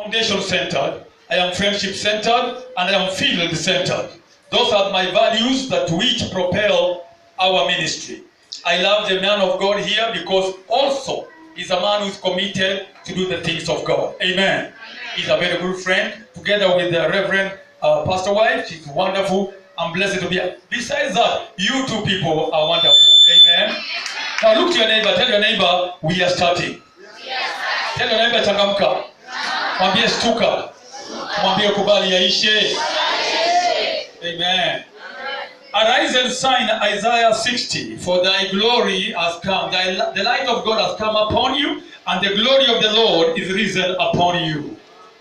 foundation-centered, I am friendship-centered, and I am field-centered. Those are my values that which propel our ministry. I love the man of God here because also he's a man who's committed to do the things of God. Amen. He's a very good friend, together with the Reverend Pastor wife. She's wonderful. I'm blessed to be here. Besides that, you two people are wonderful. Amen. Now look to your neighbor. Tell your neighbor, we are starting. Tell your neighbor, changamka. Mwambie stuka. Mwambie kubali yaishe. Amen. Arise and shine, Isaiah 60. For thy glory has come. The light of God has come upon you, and the glory of the Lord is risen upon you.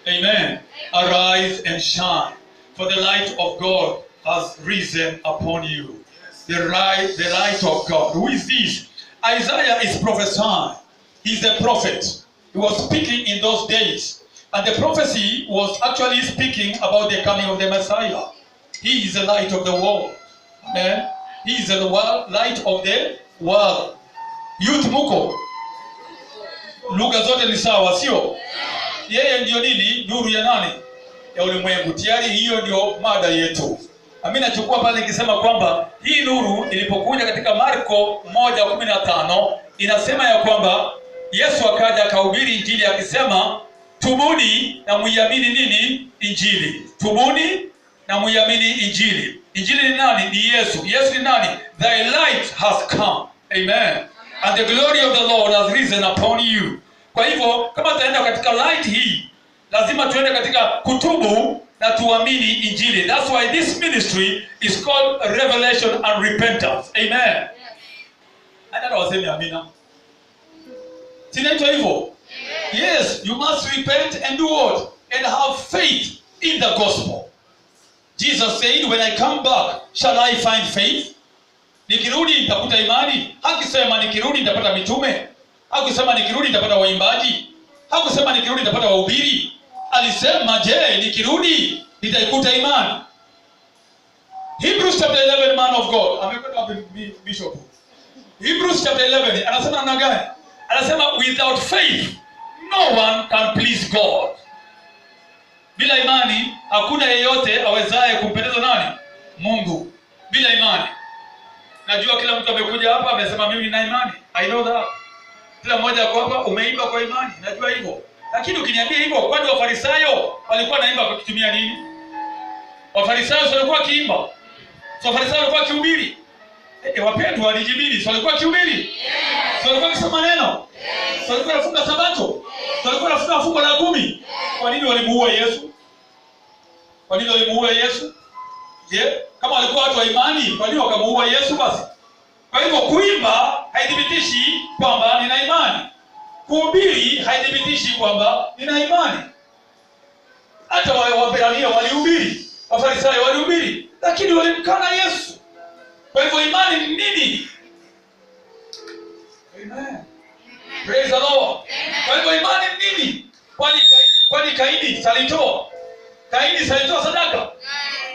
Amen. Arise and shine, for the light of God has risen upon you. The light of God. Who is this? Isaiah is prophesying. He's a prophet. He was speaking in those days. And the prophecy was actually speaking about the coming of the Messiah. He is the light of the world. Amen. He is the light of the world. Youth muko. Lugha zote ni sawa, sio? Yeye ndio nini? Nuru ya nani? Ya ulimwengu. Tayari hiyo ndio mada yetu. Mimi nachukua pale nikisema kwamba hii nuru ilipokuja katika Marko 1:15 inasema ya kwamba Yesu akaja akahubiri injili akisema tubuni na muiamini nini? Injili. Tubuni na muiamini injili. Injili ni nani? Ni Yesu. Yesu ni nani? Thy light has come. Amen. And the glory of the Lord has risen upon you. Kwa hivyo kama tutaenda katika light hii, lazima tuende katika kutubu na tuamini injili. That's why this ministry is called Revelation and Repentance. Amen. Hata waseme amina. Sinaitwa hivyo? Yes, you must repent and do what? And have faith in the gospel. Jesus said, when I come back, shall I find faith? Nikirudi nitakuta imani? Hakisema nikirudi nitapata mitume? Hakusema nikirudi nitapata waimbaji? Hakusema nikirudi nitapata wahubiri? Alisema, je, nikirudi nitaikuta imani? Hebrews chapter 11, man of God. Amekwenda wapi bishop? Hebrews chapter 11, anasema namna gani? Anasema, without faith, no one can please God. Bila imani, hakuna yeyote awezaye kumpendeza nani? Mungu. Bila imani. Najua kila mtu amekuja hapa, amesema mimi nina imani. I know that. Kila mmoja kwa hapa, umeimba kwa imani. Najua hivyo. Lakini ukiniambia hivyo, kwani Wafarisayo walikuwa naimba kwa kutumia nini? Wafarisayo walikuwa kiimba. Wafarisayo walikuwa kihubiri. Wapendwa walijibiri, walikuwa kihubiri. Yes. Walikuwa kisoma neno. Yes. Walikuwa nafunga sabato. Walikuwa nafunga fungo la 10. Kwa nini walimuua Yesu? Kwa nini walimuua Yesu? Je, kama walikuwa watu wa imani, kwa nini wakamuua Yesu basi? Kwa hivyo kuimba haidhibitishi kwamba nina imani. Kuhubiri haidhibitishi kwamba nina imani. Hata Waebrania walihubiri, Wafarisayo walihubiri, lakini walimkana Yesu. Kwa hivyo imani ni nini? Amen. Praise the Lord. Kwa hivyo imani ni nini? Kwani Kaini salitoa? Kaini salitoa sadaka?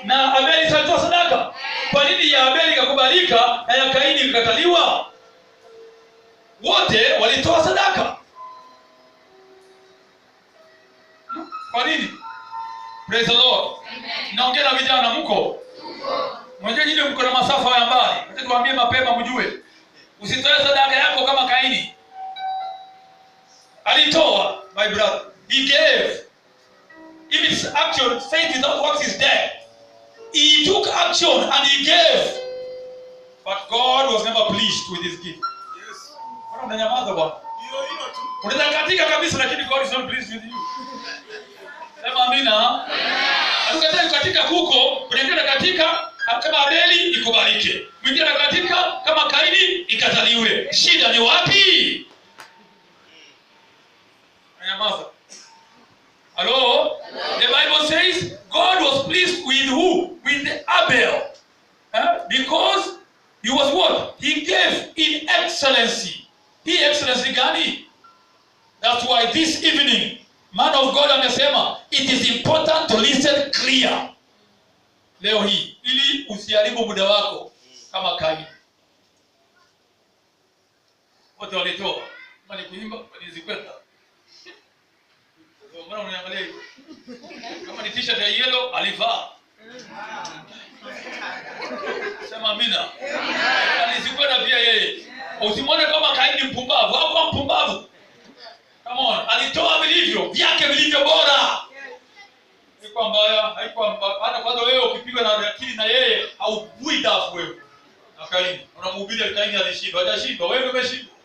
Na Abeli salitoa sadaka? Kwa nini ya Abeli ikakubalika na ya Kaini ikakataliwa? Wote walitoa sadaka. Kwa nini? Praise the Lord. Naongea na vijana mko? Mmoja nyinyi mko na masafa ya mbali. Nataka tuambie mapema mjue. Usitoe sadaka yako kama Kaini. Alitoa, my brother. He gave. If it's action, faith without works is dead. He took action and he gave. But God was never pleased with his gift. Yes. Mbona unanyamaza bwana? Hiyo tu. Unaweza katika kabisa lakini God is not pleased with you. Sema amina. Atukatae katika huko, unaenda katika kama Abeli ikubalike. Mwingine katika kama Kaini ikataliwe. Shida ni wapi? Nyamaza. Hello? The Bible says God was pleased with who? With Abel. Because he was what? He gave in excellency. Hii excellency gani? That's why this evening, man of God amesema, it is important to listen clear. Leo hii, ili usiharibu muda wako kama Kaini. Wote walitoa. Kama ni kuimba, walizikwenda. Mbona unaniangalia hivyo? Kama ni t-shirt ya yellow alivaa. Sema amina. Alizikwenda pia yeye. Usimwone kama Kaini mpumbavu, hakuwa mpumbavu. Come on, alitoa vilivyo vyake vilivyo bora. Haikuwa mbaya, haikuwa mbaya. Hata kwanza wewe ukipigwa na akili na yeye au bui dafu wewe. Na Kaini, unamhubiri Kaini alishinda, hajashindwa, wewe umeshindwa.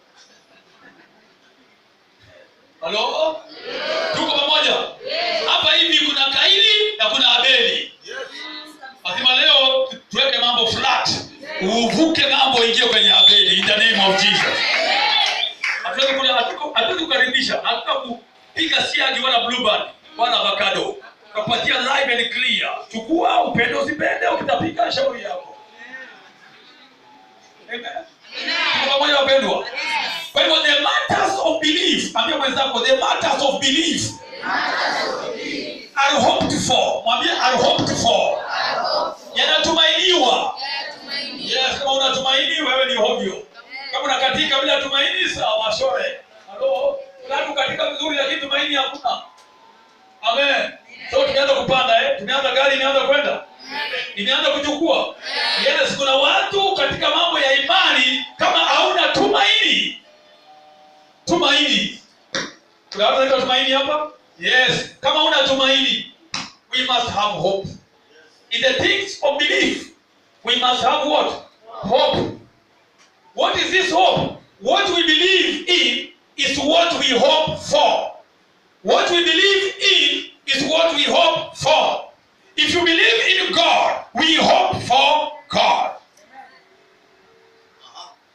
Halo? Tuko pamoja? Hapa hivi kuna Kaini na kuna Abeli. Lazima leo tuweke mambo flat. Uvuke mambo ingie kwenye Abeli in the name of Jesus. Hatuwezi kukaribisha, hatuka kupiga siagi wala blueband wala avocado. Tunapatia live and clear. Chukua upende usipende, ukitapika shauri yako. Amen. Tuko pamoja wapendwa? Kwa hivyo the matters of belief, ambia mwenzako the matters of belief are hoped for. Mwambie are hoped for. Yanatumainiwa. Yes, kama unatumaini wewe ni hovyo. Kama unakatika bila tumaini sawa shore. Halo, watu katika vizuri lakini tumaini hakuna. Amen. So tumeanza kupanda tumeanza gari inaanza kwenda. Imeanza kuchukua. Yes, kuna watu katika mambo ya imani kama hauna tumaini. Tumaini. Kuna watu wanataka tumaini hapa? Yes, kama una tumaini we must have hope. In the things of belief we must have what? Hope. What is this hope? What we believe in is what we hope for. What we believe in is what we hope for. If you believe in God, we hope for God.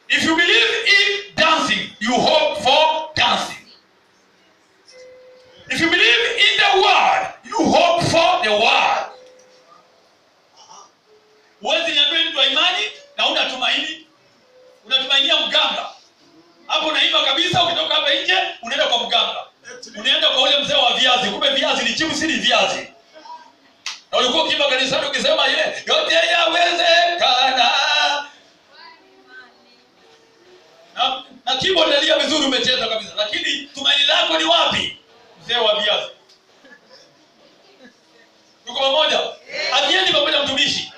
If you believe in dancing, you hope for dancing. If you believe in the word, you hope for the word. Wewe niambie mtu wa imani na unatumaini. Unatumainia mganga. Hapo unaimba kabisa, ukitoka hapa nje unaenda kwa mganga. Unaenda kwa ule mzee wa viazi, kumbe viazi ni chips, si viazi. Na ulikuwa ukiimba kanisani ukisema yote yawezekana. Na keyboard inalia vizuri umecheza kabisa, lakini tumaini lako ni wapi? Mzee wa viazi. Tuko pamoja? Akieni pamoja mtumishi.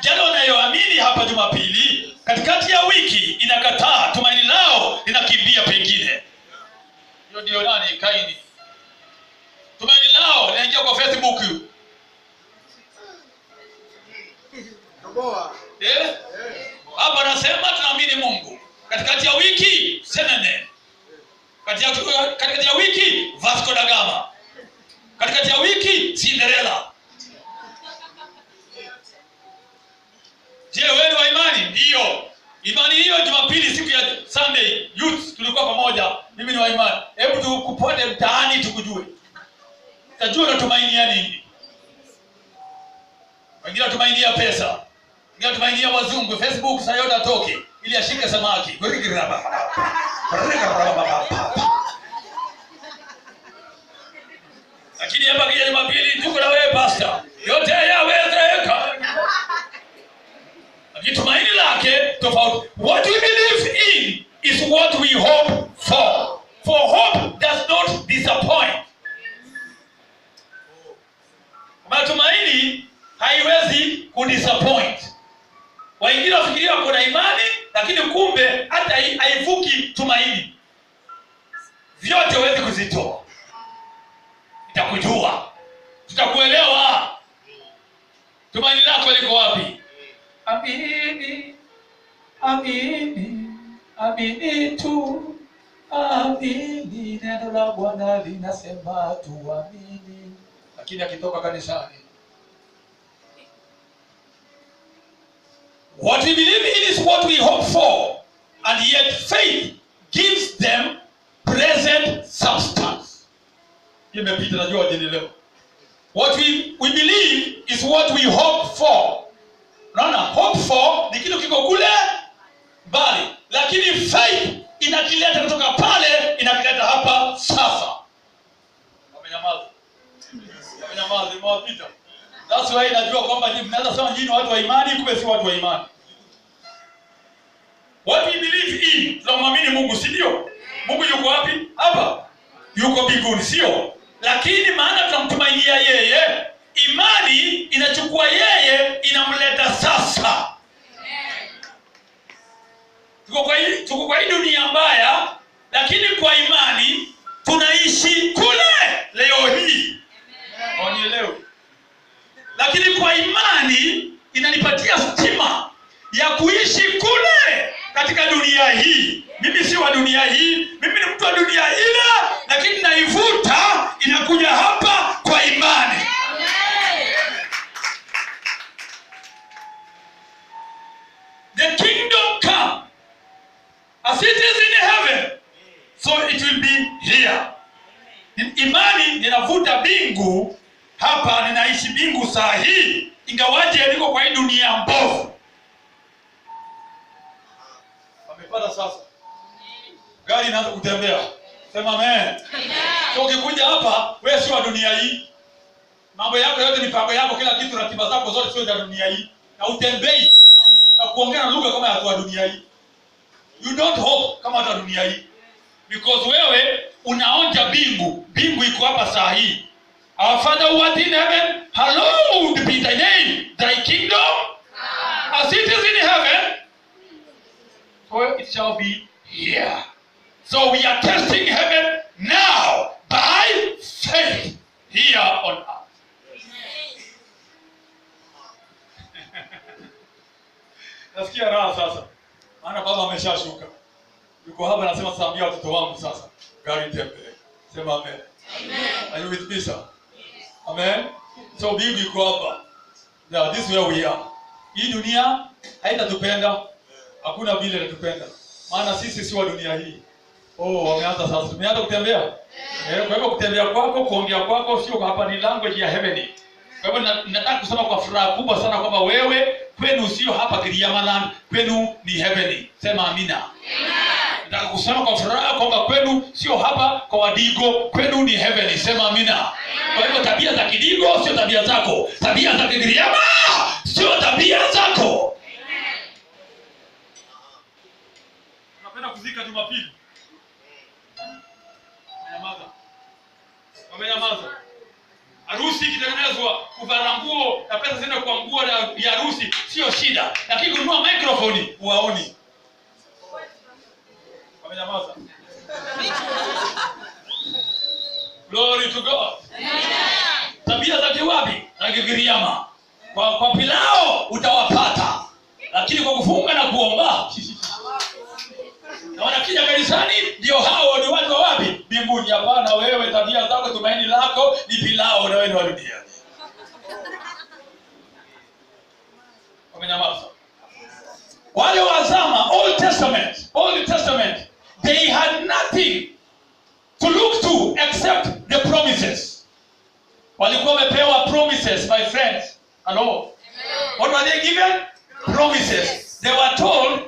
Jana wanayoamini hapa Jumapili, katikati ya wiki inakataa, tumaini lao linakimbia pengine. Hiyo ndio nani? Kaini. Tumaini lao linaingia kwa Facebook. Hapa anasema tunaamini Mungu. Katikati ya wiki CNN. Katikati ya wiki Vasco da Gama. Katikati ya wiki Cinderella. Je, wewe ni wa imani? Ndio. Imani hiyo Jumapili siku ya Sunday youth tulikuwa pamoja. Mimi ni wa imani. Hebu tukupote mtaani tukujue. Tajua unatumainia nini? Wengine watumainia pesa. Wengine watumainia wazungu. Facebook sasa yote atoke ili ashike samaki. Lakini hapa kija Jumapili tuko na wewe pastor. Yote yawezekana. Tumaini lake tofauti. What we believe in is what we hope for. For hope does not disappoint. Matumaini haiwezi kudisappoint. Wengine wafikiria kuna imani lakini kumbe hata haivuki tumaini. Vyote huwezi kuzitoa. Nitakujua. Tutakuelewa. Tumaini lako liko wapi? Amini, amini, amini tu, amini, neno la Bwana linasema tuamini. Lakini akitoka kanisani, what we believe in is what we hope for, and yet faith gives them present substance. Imepita najua jeni leo. What we believe is what we hope for. Unaona, hope for ni kitu kiko kule mbali, lakini faith inakileta kutoka pale inakileta hapa sasa. Wamenyamaza. Wamenyamaza, imewapita. That's why najua kwamba nyinyi mnaanza sema nyinyi watu wa imani, kumbe si watu wa imani. What we believe in, tunamwamini Mungu, si ndio? Mungu yuko wapi? Hapa. Yuko mbinguni, sio? lakini maana tunamtumainia yeye, imani inachukua yeye inamleta sasa. Tuko kwa hii dunia mbaya, lakini kwa imani tunaishi kule leo hii. Unielewe? Lakini kwa imani inanipatia stima ya kuishi kule katika dunia hii. Mimi si wa dunia hii, mimi ni mtu wa dunia ile, lakini naivuta inakuja hapa kwa imani. The kingdom come as it is in heaven, so it will be here. Imani ninavuta bingu hapa, ninaishi bingu saa hii, ingawaje niko kwa hii dunia mbovu. Wamepata sasa? Gari inaanza kutembea. Sema amen. So ukikuja hapa, wewe si wa dunia hii. Mambo yako yote, mipango yako, kila kitu, ratiba zako zote sio za dunia hii. Na utembei na kuongea lugha kama ya wa dunia hii. You don't hope kama ya dunia hii. Because wewe unaonja bingu. Bingu iko hapa saa hii. Our Father who art in heaven, hallowed be thy name. Thy kingdom as it is in heaven, so it shall be here. So we are testing heaven now by faith here on earth. Nasikia raha sasa. Maana baba ameshashuka. Yuko hapa anasema sasa ambia watoto wangu sasa gari tembee. Sema amen. Amen. Are you with me sir? Yes. Amen. So bingu yuko hapa. Now this is where we are. Hii dunia haitatupenda. Hakuna vile itatupenda. Maana sisi si wa dunia hii. Oh, wameanza sasa. Tumeanza kutembea. Kwa hivyo kutembea kwako, kuongea kwako sio hapa, ni language ya heaven. Kwa hivyo nataka kusema kwa furaha kubwa sana kwamba wewe kwenu sio hapa Kiriamaland, kwenu ni heaven. Sema amina. Amen. Nataka kusema kwa furaha kwamba kwenu sio hapa kwa Wadigo, kwenu ni heaven. Sema amina. Amen. Kwa hivyo tabia za Kidigo sio tabia zako. Tabia za Kiriama sio tabia zako. Amen. Unapenda kuzika Jumapili? Wamenyamaza. Harusi ikitengenezwa, kuvaa nguo na pesa zinaenda kwa nguo ya harusi sio shida. Lakini kununua microphone huwaoni. Wamenyamaza. Glory to God. Tabia za kiwapi na Kigiriama. Kwa pilao utawapata. Lakini kwa kufunga na kuomba na wanakija kanisani ndio hao ni watu wapi? Mbinguni. Hapana, wewe tabia zako, tumaini lako ni pilao na wewe ni wa dunia. Wamenyamaza. Wale wa zama, Old Testament, they had nothing to look to except the promises. Walikuwa wamepewa promises, my friends. Hello. What were they given? Promises. They were told,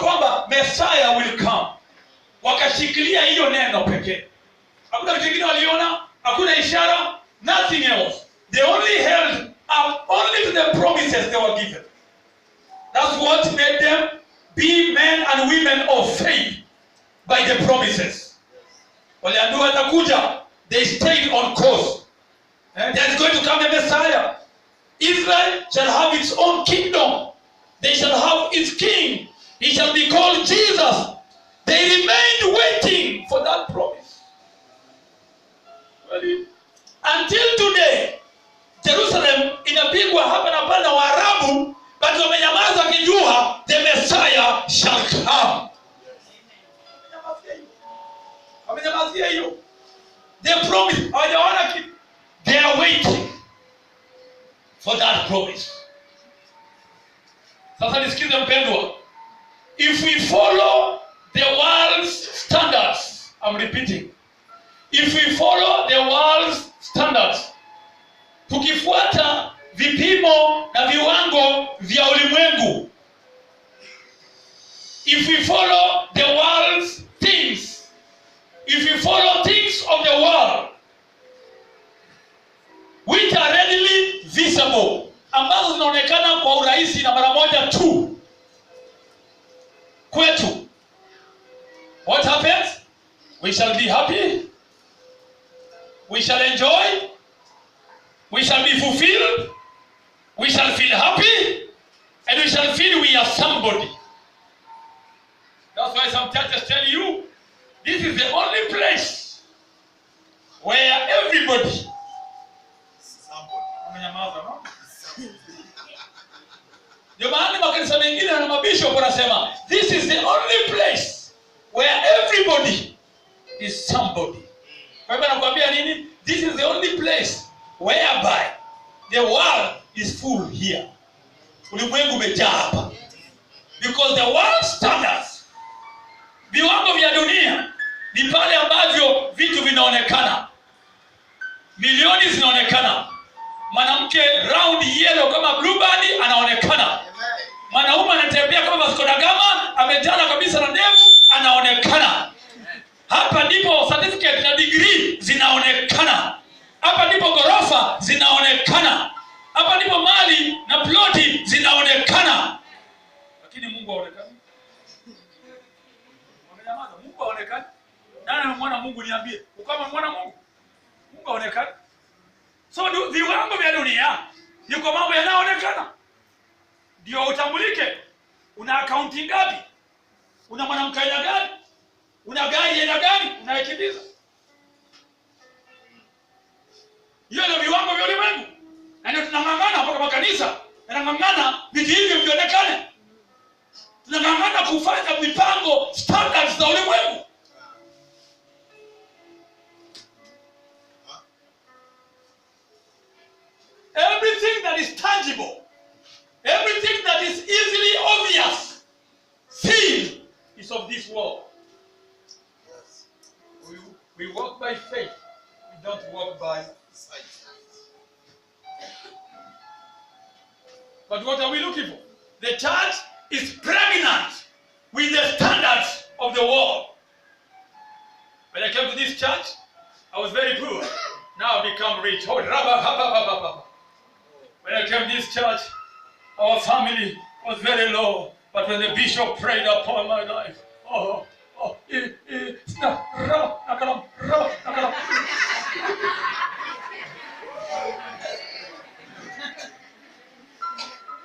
kwamba Messiah will come. Wakashikilia hiyo neno pekee. Hakuna kitu kingine waliona, hakuna ishara, nothing else. They only held up only to the promises they were given. That's what made them be men and women of faith, by the promises. Waliambiwa atakuja, they stayed on course. There is going to come a Messiah. Israel shall have its own kingdom. They shall have its king. He shall be called Jesus. They remained waiting for that promise. Until today, Jerusalem inapigwa hapa na pale na Waarabu, but wamenyamaza kijua the Messiah shall come. Wamenyamazia hiyo. They promise. Hawajaona kitu. They are waiting for that promise. Sasa nisikize mpendwa. If we follow the world's standards, I'm repeating. If we follow the world's standards, tukifuata vipimo na viwango vya ulimwengu, if we follow the world's things, if we follow things of the world, which are readily visible, ambazo zinaonekana kwa urahisi na mara moja tu kwetu, what happens? We shall be happy we shall enjoy, we shall be fulfilled, we shall feel happy, and we shall feel we are somebody. That's why some churches tell you, this is the only place where everybody. Ndio maana makanisa mengine na mabishop wanasema, this is the only place where everybody is somebody. Kwa hivyo nakwambia nini? This is the only place whereby the world is full here. Ulimwengu umejaa hapa. Because the world standards, viwango vya dunia, ni pale ambavyo vitu vinaonekana. Milioni zinaonekana. Mwanamke round yellow kama blue band anaonekana. Mwanaume anatembea kama Vasco da Gama, amejana kabisa na ndevu, anaonekana. Hapa ndipo certificate na degree zinaonekana. Hapa ndipo gorofa zinaonekana. Hapa ndipo mali na ploti zinaonekana. Lakini Mungu haonekani. Wamenyamaza, Mungu haonekani. Nani amemwona Mungu niambie? Ukama mwana Mungu? Mungu haonekani. So viwango vya dunia yuko mambo yanayoonekana. Ndio utambulike. Una akaunti ngapi? Una mwanamke aina gani? Una gari aina gani? Unaikimbiza. Hiyo ndio viwango vya ulimwengu. Na ndio tunang'ang'ana mpaka makanisa yanang'ang'ana vitu hivi vionekane. Tunang'ang'ana kufanya mipango standards za ulimwengu. Everything that is tangible, everything that is easily obvious, seen, is of this world. Yes. We walk by faith, we don't walk by sight. But what are we looking for? The church is pregnant with the standards of the world. When I came to this church, I was very poor. Now I've become rich. When I came to this church, our family was very low. But when the bishop prayed upon my life, are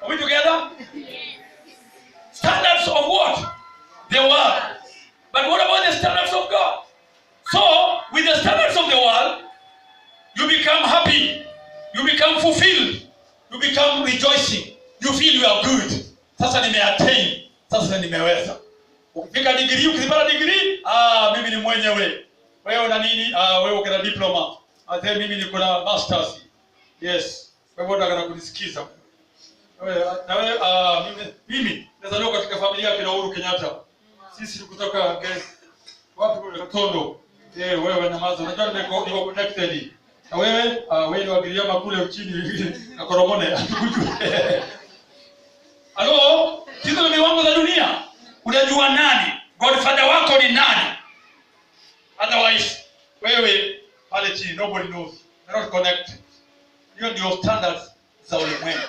we together? Standards of what? The world. But what about the standards of God? So, with the standards of the world, you become happy, you become fulfilled, you become rejoicing, you feel you are good. Sasa nimeattain, sasa nimeweza. Ukifika degree, ukipata degree, mimi ni mwenyewe. Wewe una nini? Wewe uko na diploma. Hata mimi niko na masters. Yes. Wewe unataka kunisikiza. Mimi nazaliwa katika familia ya Uhuru Kenyatta. Sisi kutoka wapi kule Katondo. Wewe na mazo unajua niko connected. Na wewe ni wa Giriama kule chini na Koromone atukujue. Halo, hizo ni viwango za dunia. Unajua nani? Godfather wako ni nani? Otherwise, wewe pale chini nobody knows. You're not connected. Hiyo ndio standards za ulimwengu.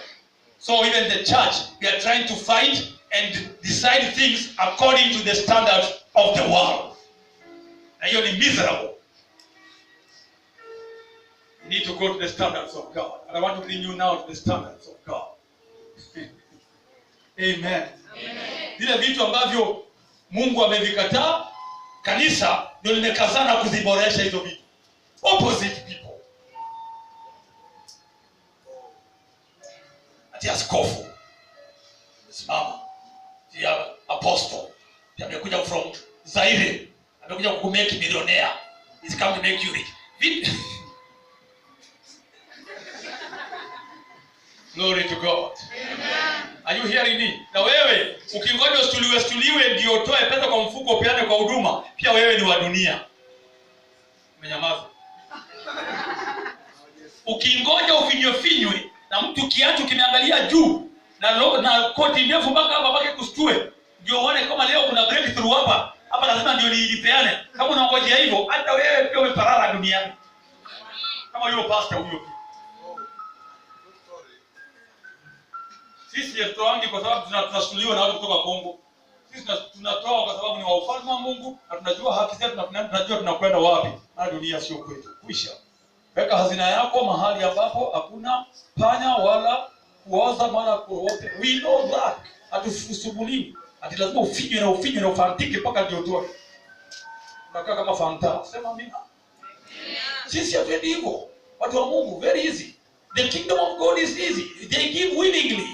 So even the church, we are trying to fight and decide things according to the standards of the world. And you're miserable. You need to go to the standards of God. And I want to bring you now to the standards of God. Amen. Vile vitu ambavyo Mungu amevikataa, kanisa ndio limekazana kuziboresha hizo vitu. Opposite people. Ati askofu, simama, ati apostle, amekuja from Zaire, amekuja kukumake millionaire. He's come to make you rich. Glory to God. Amen. Are you hearing me? Na wewe ukingoja ustuliwe ndio utoe pesa kwa mfuko upeane kwa huduma, pia wewe ni wa dunia. Umenyamaza. Ukingoja ufinywe na mtu kiatu kimeangalia juu na koti ndefu mpaka hapa mpaka kustue, ndio uone kama leo kuna breakthrough hapa. Hapa lazima ndio nilipeane. Kama unangojea hivyo, hata wewe pia umeparara duniani. Kama yule pastor huyo. Sisi hatuangi kwa sababu tunashtuliwa na watu kutoka Kongo. Sisi tunatoa kwa sababu ni wa ufalme wa Mungu na tunajua haki zetu na tunajua tunakwenda wapi. Na dunia sio kwetu. Kuisha. Weka hazina yako mahali ambapo hakuna panya wala kuoza mara kuote. We know that. Hatusubulini. Ati lazima ufinywe na ufantike mpaka ndio utoe. Unakaa kama fanta. Sema amina. Sisi hatuendi hivyo. Watu wa Mungu, very easy. The kingdom of God is easy. They give willingly.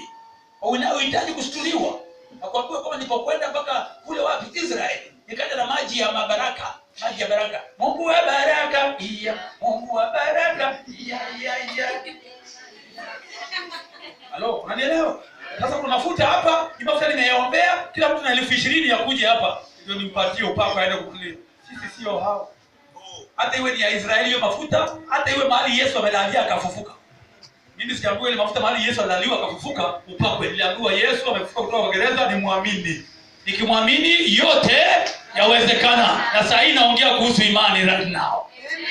Unahitaji kustuliwa. Nakwambia kama nilipokwenda mpaka kule wapi Israeli, nikaja na maji ya baraka. Maji ya baraka. Mungu wa baraka. Iya. Mungu wa baraka. Iya. Halo, unanielewa? Sasa kuna mafuta hapa, ni mafuta nimeyaombea, kila mtu na 20,000 ya kuja hapa. Ndio nimpatie upako aende kukulia. Sisi sio hao. Hata iwe ni ya Israeli hiyo mafuta, hata iwe mahali Yesu amelalia akafufuka. Mimi sikiambiwa ile mafuta mahali Yesu alaliwa akafufuka, upako niliambiwa Yesu amefufuka kutoka kwa gereza, ni muamini. Nikimwamini yote yawezekana. Na sasa hii naongea kuhusu imani right now. Amen.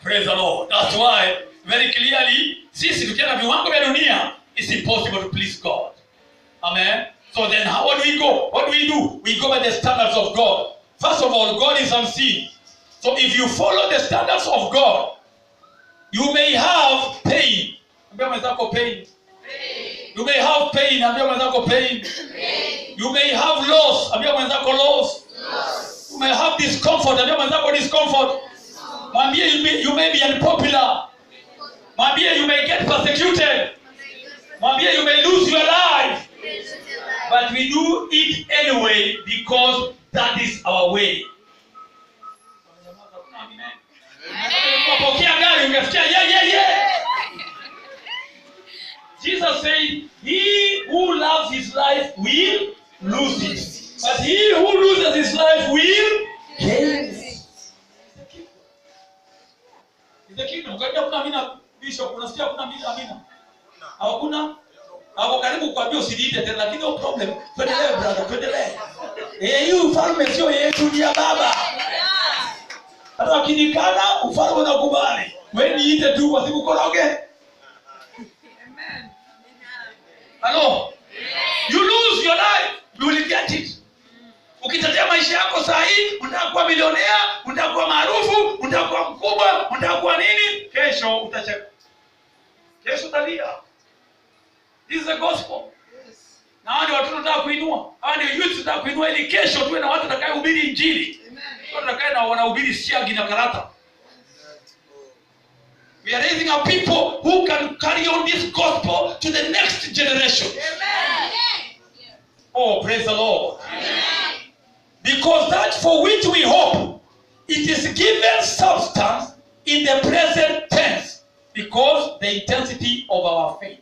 Praise the Lord. That's why very clearly sisi tukienda viwango vya dunia, it's impossible to please God. Amen. So then how do we go? What do we do? We go by the standards of God. First of all, God is unseen. So if you follow the standards of God, you may have pain. Ambia mwenzako pain. You may have pain. Ambia mwenzako pain. You may have loss. Ambia mwenzako loss. You may have discomfort. Ambia mwenzako discomfort. Mwambie you may be unpopular. Mwambie you may get persecuted. Mwambie you may lose your life. But we do it anyway because that is our way. Jesus said, he who loves his life will lose it. But he who loses his life will gain it. Is the kingdom. Kwa kuna amina bishop, unasikia kuna amina? Hakuna? Hapo karibu kuambia usiniite tena, lakini no problem. Tuendelee brother, tuendelee. Hii ufalme sio yetu, ni ya Baba. Hata wakinikana ufalme unakubali. Wewe niite tu wasikukoroge. Amen. Hello. You lose your life, you will get it. Ukitetea maisha yako saa hii, unataka kuwa milionea, unataka kuwa maarufu, unataka kuwa mkubwa, unataka kuwa nini? Kesho utacheka. Kesho utalia. This is the gospel. Yes. Na hao ndio watu tunataka kuinua. Hao ndio youth tunataka kuinua ili kesho tuwe na watu watakaohubiri injili. Amen. Watu watakaye na wanahubiri siagi na karata. We are raising up people who can carry on this gospel to the next generation. Amen. Oh, praise the Lord. Amen. Because that for which we hope, it is given substance in the present tense because the intensity of our faith.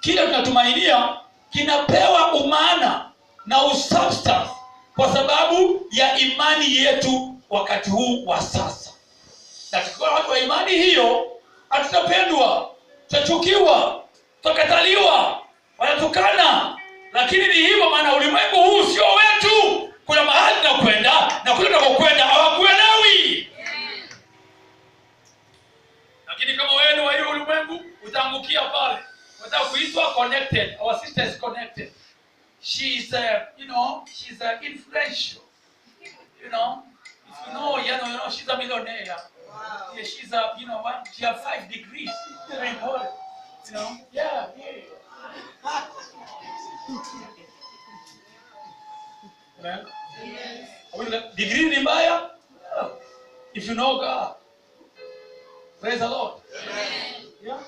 Kile tunatumainia kinapewa umaana na usubstance kwa sababu ya imani yetu wakati huu wa sasa. Na tukiwa watu wa imani hiyo, hatutapendwa, tutachukiwa, tutakataliwa, wanatukana. Lakini ni hivyo, maana ulimwengu huu sio wetu. Kuna mahali tunakwenda na kule tunakokwenda hawakuelewi. Lakini kama wewe ni wa hiyo ulimwengu, utaangukia pale. Without kuitwa connected. Our sister is connected. She's she's influential. If she's a millionaire. Wow. Yeah, she's she has 5 degrees. Very important. Yeah. Yes. Degree ni mbaya? If you know God. Praise the Lord. Amen. Yeah.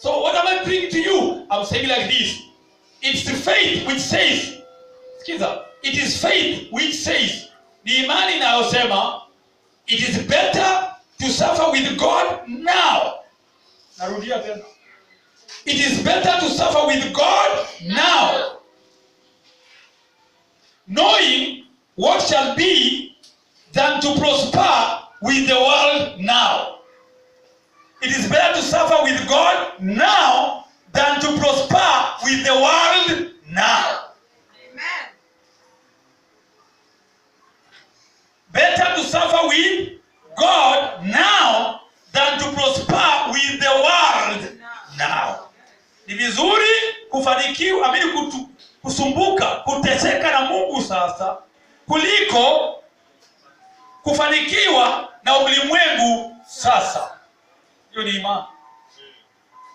So what am I bringing to you? I'm saying like this. It's the faith which says, it is faith which says, ni imani inayosema, it is better to suffer with God now. Narudia tena. It is better to suffer with God now, knowing what shall be, than to prosper with the world now. It is better to suffer with God now than to prosper with the world now. Amen. Better to suffer with God now than to prosper with the world now. Ni vizuri kufanikiwa, kusumbuka, kuteseka na Mungu sasa, kuliko kufanikiwa na ulimwengu sasa. Hiyo ni imani.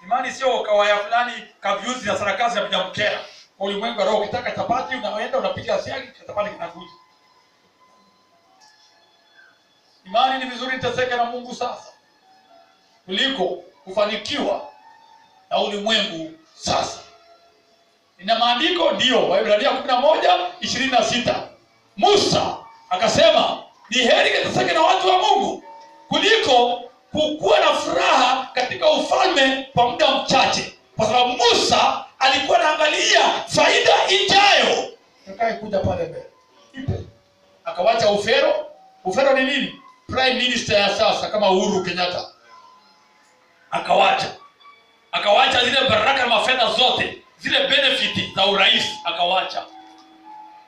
Imani sio kawaya fulani kavyuzi na sarakasi ya kujamkera. Kwa ulimwengu wa roho, ukitaka chapati unaenda unapiga siagi chapati kinakuja. Imani ni vizuri niteseke na Mungu sasa kuliko kufanikiwa na ulimwengu sasa. Ina maandiko ndio, Waebrania 11:26. Musa akasema ni heri niteseke na watu wa Mungu kuliko kukuwa na furaha katika ufalme kwa muda mchache, kwa sababu Musa alikuwa anaangalia faida ijayo kuja pale mbele. Akawacha ufero. Ufero ni nini? Prime Minister ya sasa kama Uhuru Kenyatta. Akawacha zile baraka na mafedha zote, zile benefit za urais akawacha.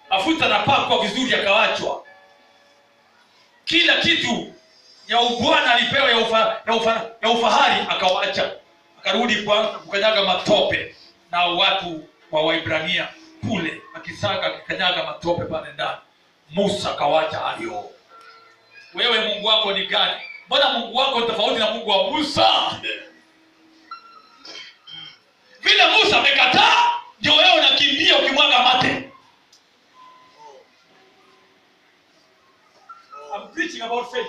Mafuta na pako vizuri akawachwa. Kila kitu ya ubwana alipewa ya ufahari akawacha. Akarudi kwa kukanyaga matope na watu wa Waebrania kule, akisaga akikanyaga matope pale ndani. Musa akawacha hayo. Wewe Mungu wako ni gani? Mbona Mungu wako ni tofauti na Mungu wa Musa? Vile Musa amekataa, ndio wewe unakimbia ukimwaga mate. I'm preaching about faith.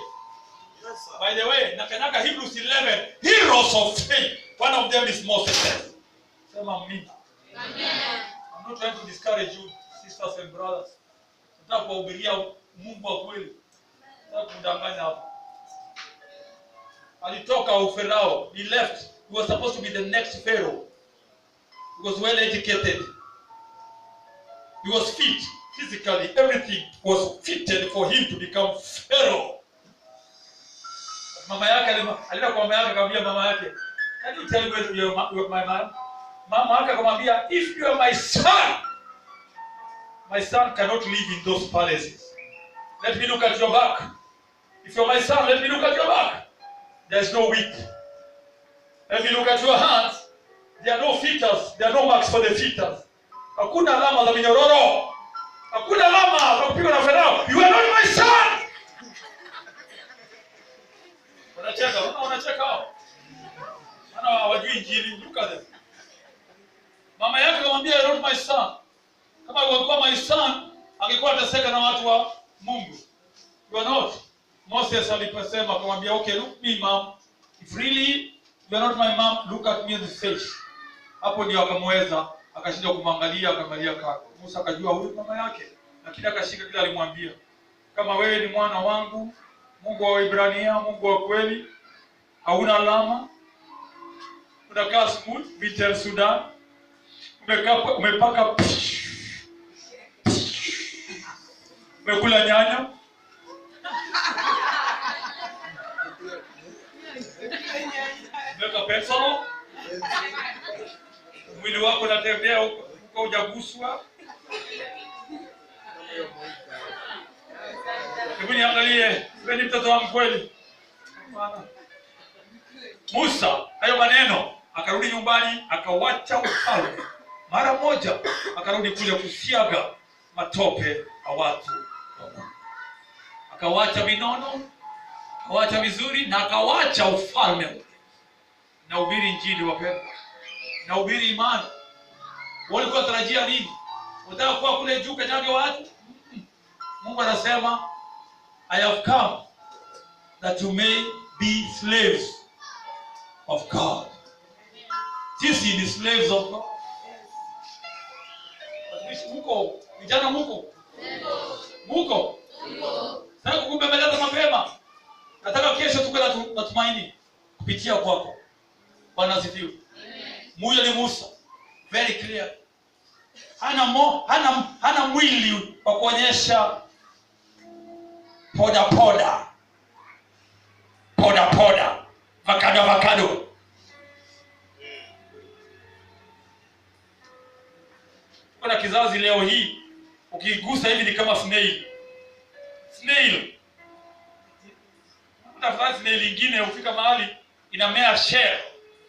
Yes, sir. By the way, nakanaka Hebrews 11, heroes of faith. One of them is Moses. Sema amina. Amen. I'm not trying to discourage you, sisters and brothers. Nataka kuhubiria Mungu wa kweli. Nataka kudanganya hapa. Alitoka Farao. He left. He was supposed to be the next Pharaoh. He was well educated. He was fit. Physically, everything was fitted for him to become Pharaoh. Mama yake alikuwa kwa mama yake akamwambia mama yake, "Can you tell me you are my man?" Mama yake akamwambia, "If you are my son cannot live in those palaces. Let me look at your back. If you are my son, let me look at your back. There is no wick. Let me look at your hands. There are no fetters. There are no marks for the fetters. Hakuna alama za minyororo. Hakuna alama za kupigwa na Farao. You are not my son." Wanacheka hao. Maana hawajui injili. Look at them. Mama yake akamwambia, "You are not my son." Kama ungekuwa my son, angekuwa ataseka na watu wa Mungu. You are not. Moses aliposema akamwambia, "Okay, look me mom. If really you are not my mom, look at me in the face." Hapo ndio akamweza, akashinda kumwangalia, akamwangalia kaka. Musa akajua huyu mama yake, lakini akashika kile alimwambia. Kama wewe ni mwana wangu, Mungu wa Waebrania, Mungu wa kweli, hauna alama, unakaa smooth, Vitel Sudan, umepaka, umekula nyanya, umeka pensolo, mwili wako unatembea huko hujaguswa. Hebu niangalie, wewe ni mtoto wangu kweli? Musa hayo maneno, akarudi nyumbani, akawacha ufalme mara moja, akarudi kule kusiaga matope ya watu. Akawacha vinono, akawacha vizuri, na akawacha ufalme. Na ubiri injili wapendwa. Na ubiri imani. Walikuwa tarajia nini? Wataka kuwa kule juu kanyage watu? Mungu anasema, "I have come that you may be slaves of God." Sisi ni slaves of God. Muko, vijana muko? Muko? Sasa kukubembeleza mapema. Nataka kesho tuko na tumaini kupitia kwako. Bwana asifiwe. Muyo ni Musa. Very clear. Hana mwili wa kuonyesha poda. Vakado. Kuna kizazi leo hii, ukigusa hivi ni kama snail. Utafuta snail nyingine, ufika mahali inamea share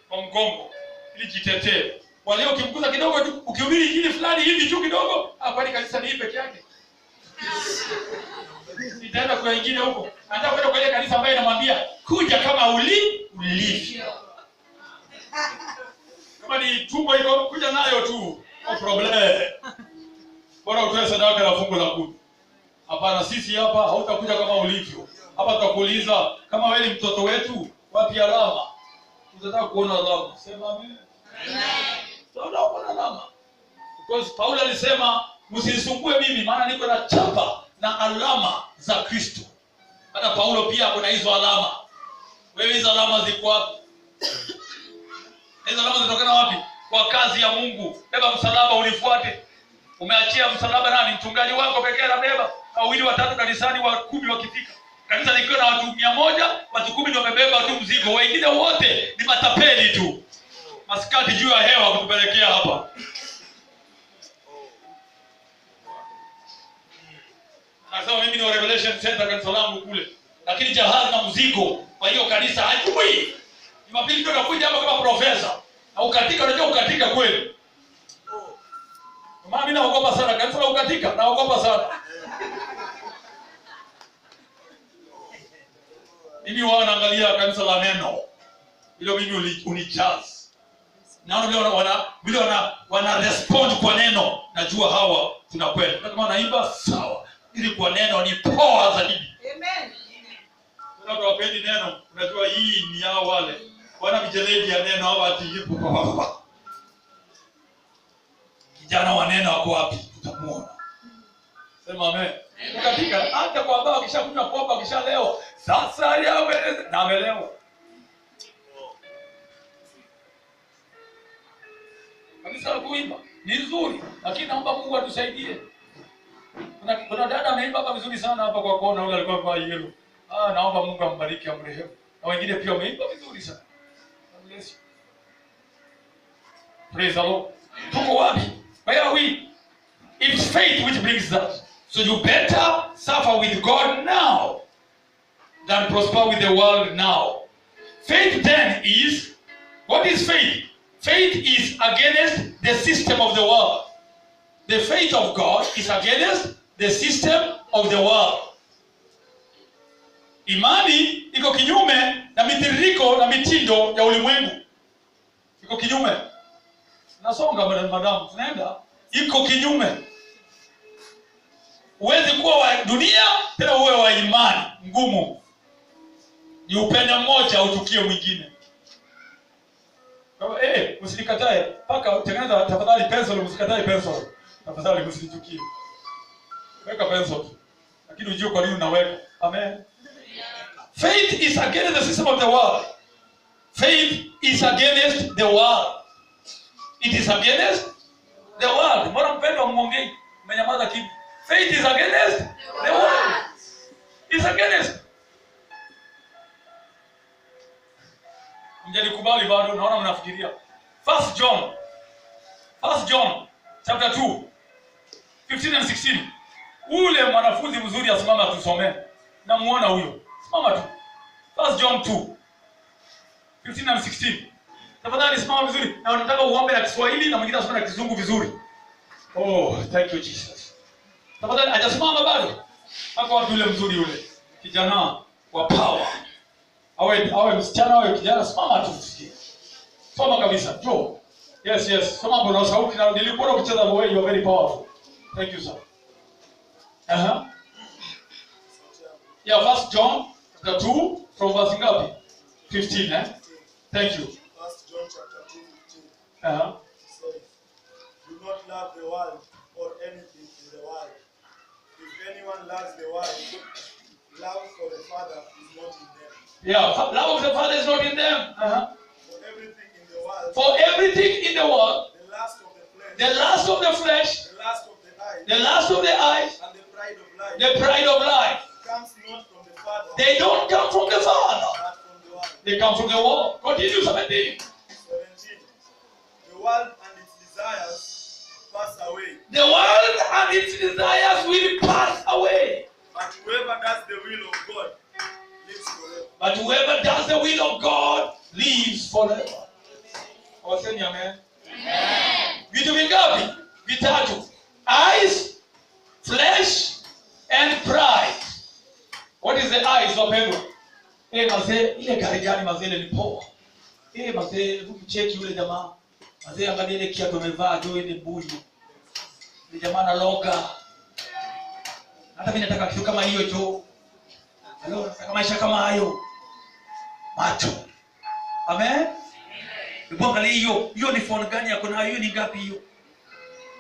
kwa mgongo ili jitetee. Kwa leo ukimgusa kidogo tu, ukihubiri injili fulani hivi tu kidogo, kwani kanisa ni hii peke yake? Nitaenda kwa ingine huko. Anataka kwenda kwa ile kanisa ambayo inamwambia kuja kama ulivyo. Kama ni tumbo iko kuja nayo tu. No problem. Bora utoe sadaka na fungu la kumi. Hapana, sisi hapa hautakuja kama ulivyo. Hapa tutakuuliza kama wewe ni mtoto wetu, wapi alama? Tunataka kuona alama. Sema amen. Amen. Tunataka kuona alama. Because Paulo alisema msisumbue mimi maana niko na chapa na alama za Kristo. Hata Paulo pia kuna hizo alama. Wewe hizo alama ziko wapi? Hizo alama zinatokana wapi? Kwa kazi ya Mungu. Beba msalaba unifuate. Umeachia msalaba nani? Mchungaji wako pekee anabeba. Wawili watatu kanisani, wa 10 wakifika. Kanisa likiwa na watu 100, watu 10 ndio wamebeba tu mzigo. Wengine wote ni matapeli tu. Maskati juu ya hewa kutupelekea hapa. Nasema mimi ni wa Revelation Center kanisa langu kule. Lakini jahazi na mzigo kwa hiyo kanisa hajui. Jumapili ndio nakuja hapa kama profesa. Na ukatika, unajua ukatika kweli. Mama mimi naogopa sana kanisa la ukatika, naogopa sana. Mimi wanaangalia kanisa la neno. Hilo mimi unijaz. Naona vile wana respond kwa neno. Najua hawa tunakwenda. Kama naimba sawa. Ili kwa neno ni power zaidi. Amen. Unataka wapendi neno, unajua hii ni hao wale. Wana mijeledi ya neno hawa atiipo. Kijana wa neno wako wapi? Tutamuona. Sema amen. Katika hata kwa baba kishakunywa pombe kishalewa. Sasa yawe na amelewa. Kanisa la kuimba ni nzuri, lakini naomba Mungu atusaidie. Kuna dada ameimba hapa vizuri sana hapa kwa kona, yule alikuwa kwa yellow. Naomba Mungu ambariki amrehemu. Na wengine pia wameimba vizuri sana. Bless you. Praise the Lord. Tuko wapi? Where are we? It's faith which brings that. So you better suffer with God now than prosper with the world now. Faith then is, what is faith? Faith is against the system of the world. The faith of God is against the system of the world. Imani iko kinyume na mitiririko na mitindo ya ulimwengu. Iko kinyume. Nasonga madam, tunaenda. Iko kinyume. Uwezi kuwa wa dunia tena uwe wa imani ngumu. Ni upende mmoja utukie mwingine. Msikatae paka tengeneza tafadhali pencil, msikatae pencil. Tafadhali msitukie. Weka pencil. Lakini ujue kwa nini unaweka. Amen. Faith is against the system of the world. Faith is against the world. It is against the world. Mbona mpendo mwongei? Mmenyamaza kimya. Faith is against the world. It's against. Mjalikubali bado, naona mnafikiria. 1 John chapter 2 15 and 16. Ule mwanafunzi mzuri asimama tusomee. Namuona huyo. Simama tu. 1 John 2 15 and 16. Tafadhali simama vizuri. Na nataka uombe na Kiswahili na mwingine asome na Kizungu vizuri. Oh, thank you Jesus. Tafadhali hajasimama bado. Hako wapi yule mzuri yule? Kijana wa power. Awe msichana awe kijana, simama tu usikie. Soma kabisa. Njoo. Yes. Soma mbona sauti na nilikuwa ukicheza the way you are very powerful. Thank you sir. Yeah, 1 John chapter 2 from verse ngapi? 15, Thank you. 1 John chapter 2, 15. Says, do not love the world or anything in the world. If anyone loves the world, love for the Father is not in them. Yeah, love of the Father is not in them. For everything in the world. For everything in the world. The lust of the flesh. The lust of the flesh. The lust of the eyes. The lust of the eyes. And the pride of life. The pride of life. Comes not from the Father. They don't come from the Father. But from the world. They come from the world. Continue 17. 17. The world and its desires pass away. The world and its desires will pass away. But whoever does the will of God lives forever. But whoever does the will of God lives forever. Waseni amen. Amen. Vitu vingapi? Vitatu. Eyes, flesh, and pride. What is the eyes wapendwa? Mazee, ile gari gani mazee ile ni poa. Mazee, mcheki yule jamaa. Mazee, angalia ile kiatu amevaa tu ile mbuyu. Ile jamaa na loga. Hata mimi nataka kitu kama hiyo tu. Hello, nataka maisha kama hayo. Macho. Amen. Angalia hiyo. Hiyo ni phone gani yako nayo? Hiyo ni ngapi hiyo?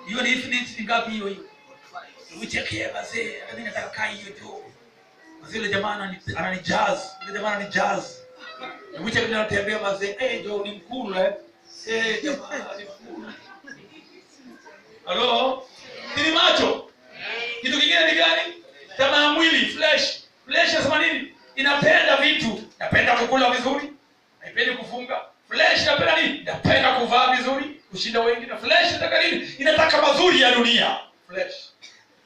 Hiyo ni Infinix ngapi hiyo? Ucheki mazee, mimi nataka kai hiyo tu. Mazee, ile jamaa ananijazz. Ile jamaa ananijazz. Mwiche bila tembea mazee, ndio ni mkulu jamaa ni mkulu. Hello? Ni macho. Kitu kingine ni gani? Tamaa mwili, flesh. Flesh inasema nini? Inapenda vitu. Napenda kukula vizuri. Naipenda kufunga. Flesh inapenda nini? Napenda kuvaa vizuri kushinda wengine. Flesh inataka nini? Inataka mazuri ya dunia. Flesh.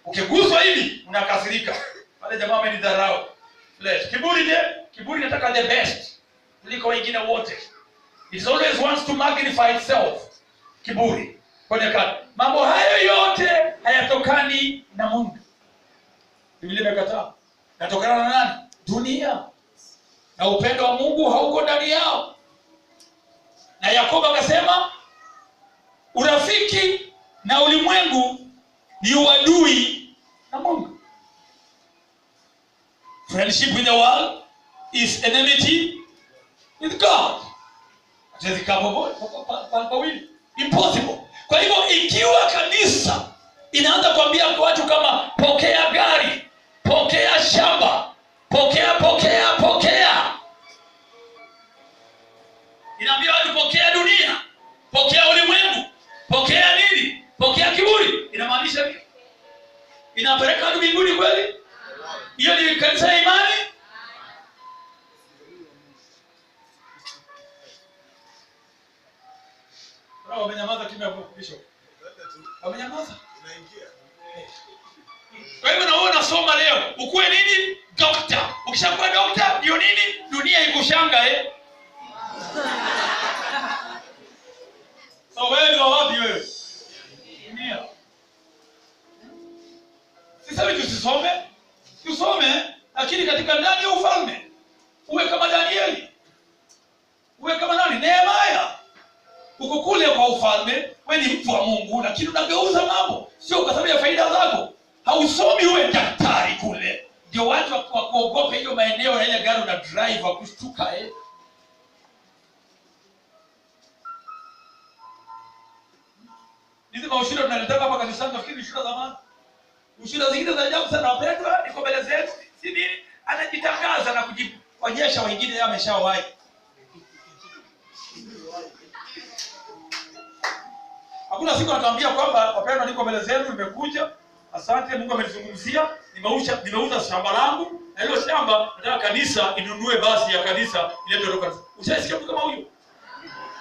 Ukiguswa hivi unakasirika. Wale jamaa wamenidharau. Flesh. Kiburi je? Kiburi inataka the best kuliko wengine wote. It always wants to magnify itself. Kiburi. Kwa mambo hayo yote hayatokani na Mungu. Biblia imekataa. Yanatokana na nani? Dunia. Na upendo wa Mungu hauko ndani yao. Na Yakobo akasema urafiki na ulimwengu ni uadui na Mungu. Friendship with the world is enmity with God. Hatuwezi kawili. Impossible. Kwa hivyo ikiwa kanisa inaanza kuambia kwa watu kama pokea gari, pokea shamba, pokea. Inaambia watu pokea dunia, pokea ulimwengu, pokea nini? Pokea kiburi. Inamaanisha nini? Inapeleka watu mbinguni kweli? Hiyo ni kanisa ya imani? Wamenyamaza kimya hapo bishop. Wamenyamaza. Unaingia. Kwa hivyo na wewe unasoma leo, ukuwe nini? Doctor. Ukishakuwa doctor ndio nini? Dunia ikushanga So wewe ni wapi wewe? Dunia. Sisi tusisome. Tusome lakini katika ndani ya ufalme. Uwe kama Danieli. Uwe kama nani? Nehemia. Uko kule kwa ufalme, wewe ni mtu wa Mungu lakini unageuza mambo sio kwa sababu ya faida zako. Hausomi uwe daktari kule. Ndio watu wa kuogopa hiyo maeneo ya ile gari na drive wa kushtuka Hizi maushuhuda tunalitaka hapa kanisani, nafikiri ushuhuda zamani. Ushuhuda zingine za ajabu sana wapendwa, niko mbele zetu. Si nini? Anajitangaza na kujionyesha wengine yeye ameshawahi. Hakuna siku anatuambia kwamba wapendwa, niko mbele zenu, nimekuja. Asante, Mungu amenizungumzia, nimeuza shamba langu, na hilo shamba nataka kanisa inunue basi ya kanisa ilete kutoka kanisa. Ushasikia mtu kama huyo?